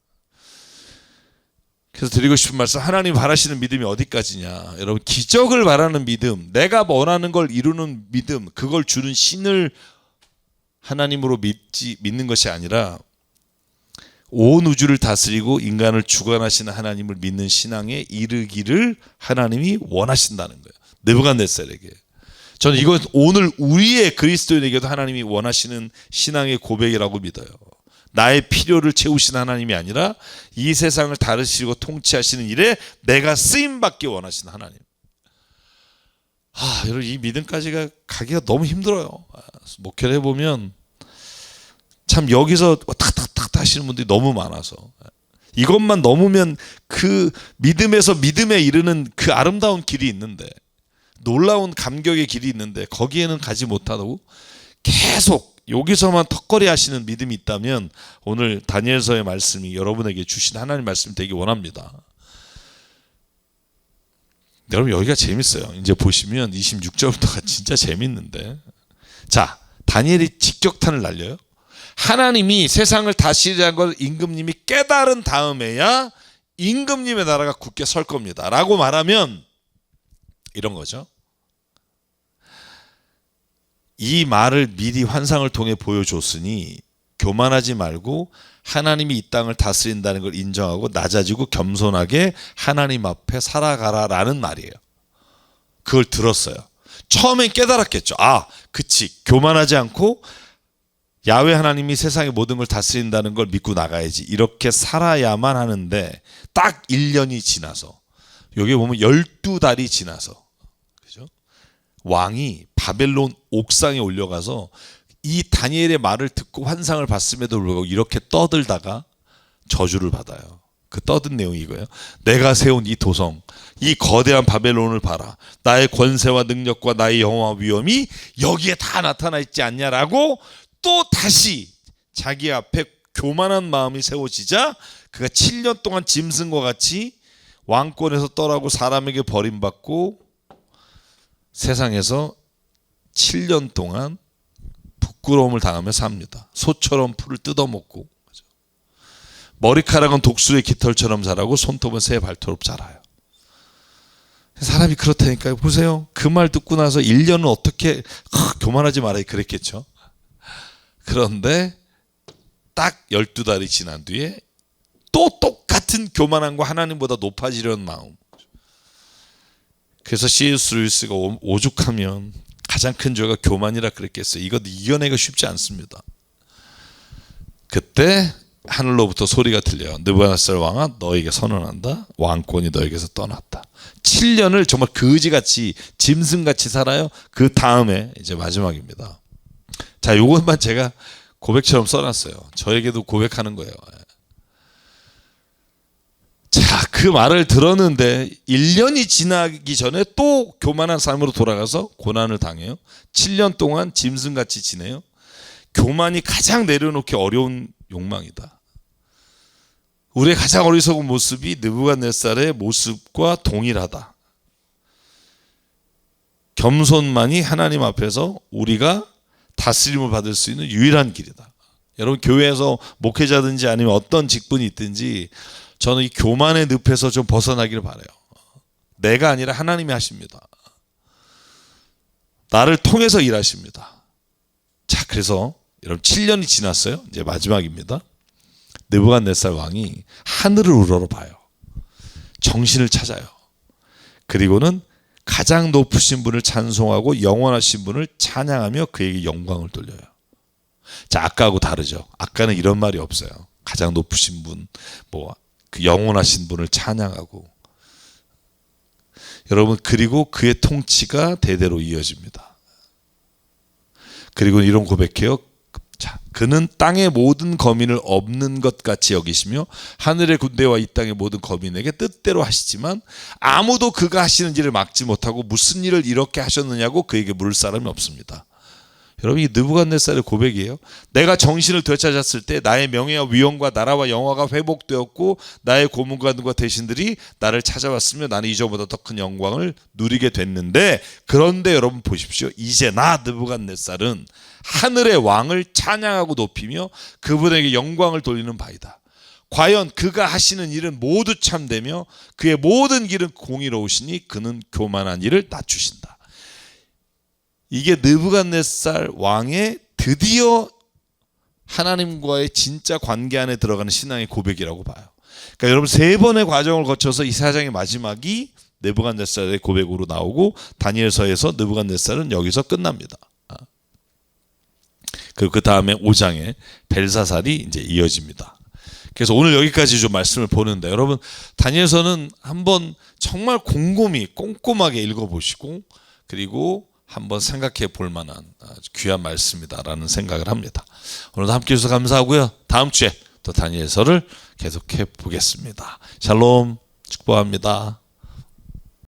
그래서 드리고 싶은 말씀, 하나님 바라시는 믿음이 어디까지냐. 여러분, 기적을 바라는 믿음, 내가 원하는 걸 이루는 믿음, 그걸 주는 신을 하나님으로 믿는 것이 아니라 온 우주를 다스리고 인간을 주관하시는 하나님을 믿는 신앙에 이르기를 하나님이 원하신다는 거예요. 느부갓네살에게. 저는 이건 오늘 우리의 그리스도인에게도 하나님이 원하시는 신앙의 고백이라고 믿어요. 나의 필요를 채우시는 하나님이 아니라 이 세상을 다스리고 통치하시는 일에 내가 쓰임받기 원하시는 하나님. 여러분, 이 믿음까지가 가기가 너무 힘들어요. 목회를 해보면 참 여기서 탁탁탁 하시는 분들이 너무 많아서 이것만 넘으면 그 믿음에서 믿음에 이르는 그 아름다운 길이 있는데, 놀라운 감격의 길이 있는데 거기에는 가지 못하고 계속 여기서만 턱걸이 하시는 믿음이 있다면 오늘 다니엘서의 말씀이 여러분에게 주신 하나님 말씀 되기 원합니다. 여러분, 여기가 재밌어요. 이제 보시면 26절부터가 진짜 재밌는데, 자, 다니엘이 직격탄을 날려요. 하나님이 세상을 다스리라는 걸 임금님이 깨달은 다음에야 임금님의 나라가 굳게 설 겁니다 라고 말하면 이런 거죠. 이 말을 미리 환상을 통해 보여줬으니 교만하지 말고 하나님이 이 땅을 다스린다는 걸 인정하고 낮아지고 겸손하게 하나님 앞에 살아가라라는 말이에요. 그걸 들었어요. 처음엔 깨달았겠죠. 아, 그치. 교만하지 않고 야훼 하나님이 세상의 모든 걸 다스린다는 걸 믿고 나가야지. 이렇게 살아야만 하는데 딱 1년이 지나서 여기 보면 12달이 지나서 그죠? 왕이 바벨론 옥상에 올려가서 이 다니엘의 말을 듣고 환상을 봤음에도 불구하고 이렇게 떠들다가 저주를 받아요. 그 떠든 내용이 이거예요. 내가 세운 이 도성, 이 거대한 바벨론을 봐라. 나의 권세와 능력과 나의 영화와 위엄이 여기에 다 나타나 있지 않냐라고 또 다시 자기 앞에 교만한 마음이 세워지자 그가 7년 동안 짐승과 같이 왕권에서 떠나고 사람에게 버림받고 세상에서 7년 동안 부끄러움을 당하며 삽니다. 소처럼 풀을 뜯어먹고 머리카락은 독수리의 깃털처럼 자라고 손톱은 새의 발톱처럼 자라요. 사람이 그렇다니까요. 보세요. 그 말 듣고 나서 1년은 어떻게 교만하지 말아야 그랬겠죠. 그런데 딱 12달이 지난 뒤에 또 똑같은 교만함과 하나님보다 높아지려는 마음. 그래서 C.S. 루이스가 오죽하면 가장 큰 죄가 교만이라 그랬겠어요. 이거 이겨내기가 쉽지 않습니다. 그때 하늘로부터 소리가 들려요. 느부갓네살 왕아, 너에게 선언한다. 왕권이 너에게서 떠났다. 7년을 정말 거지같이 짐승같이 살아요. 그 다음에 이제 마지막입니다. 자, 요것만 제가 고백처럼 써놨어요. 저에게도 고백하는 거예요. 자, 그 말을 들었는데 1년이 지나기 전에 또 교만한 삶으로 돌아가서 고난을 당해요. 7년 동안 짐승같이 지내요. 교만이 가장 내려놓기 어려운 욕망이다. 우리의 가장 어리석은 모습이 느부갓네살의 모습과 동일하다. 겸손만이 하나님 앞에서 우리가 다스림을 받을 수 있는 유일한 길이다. 여러분, 교회에서 목회자든지 아니면 어떤 직분이 있든지 저는 이 교만의 늪에서 좀 벗어나기를 바라요. 내가 아니라 하나님이 하십니다. 나를 통해서 일하십니다. 자, 그래서 여러분 7년이 지났어요. 이제 마지막입니다. 느부갓네살 왕이 하늘을 우러러봐요. 정신을 찾아요. 그리고는 가장 높으신 분을 찬송하고 영원하신 분을 찬양하며 그에게 영광을 돌려요. 자, 아까하고 다르죠. 아까는 이런 말이 없어요. 가장 높으신 분, 그 영원하신 분을 찬양하고 여러분, 그리고 그의 통치가 대대로 이어집니다. 그리고 이런 고백해요. 자, 그는 땅의 모든 거민을 없는 것 같이 여기시며 하늘의 군대와 이 땅의 모든 거민에게 뜻대로 하시지만 아무도 그가 하시는 일을 막지 못하고 무슨 일을 이렇게 하셨느냐고 그에게 물을 사람이 없습니다. 여러분, 이 느부갓네살의 고백이에요. 내가 정신을 되찾았을 때 나의 명예와 위엄과 나라와 영화가 회복되었고 나의 고문과 대신들이 나를 찾아왔으며 나는 이전보다 더 큰 영광을 누리게 됐는데, 그런데 여러분 보십시오. 이제 나 느부갓네살은 하늘의 왕을 찬양하고 높이며 그분에게 영광을 돌리는 바이다. 과연 그가 하시는 일은 모두 참되며 그의 모든 길은 공의로우시니 그는 교만한 일을 낮추신다. 이게 느부갓네살 왕의 드디어 하나님과의 진짜 관계 안에 들어가는 신앙의 고백이라고 봐요. 그러니까 여러분, 3번의 과정을 거쳐서 이 사장의 마지막이 느부갓네살의 고백으로 나오고 다니엘서에서 느부갓네살은 여기서 끝납니다. 그리고 그 다음에 5장에 벨사살이 이제 이어집니다. 그래서 오늘 여기까지 좀 말씀을 보는데, 여러분 다니엘서는 한번 정말 곰곰이 꼼꼼하게 읽어보시고 그리고 한번 생각해 볼 만한 아주 귀한 말씀이다라는 생각을 합니다. 오늘도 함께 해주셔서 감사하고요. 다음 주에 또 다니엘서를 계속해 보겠습니다. 샬롬, 축복합니다.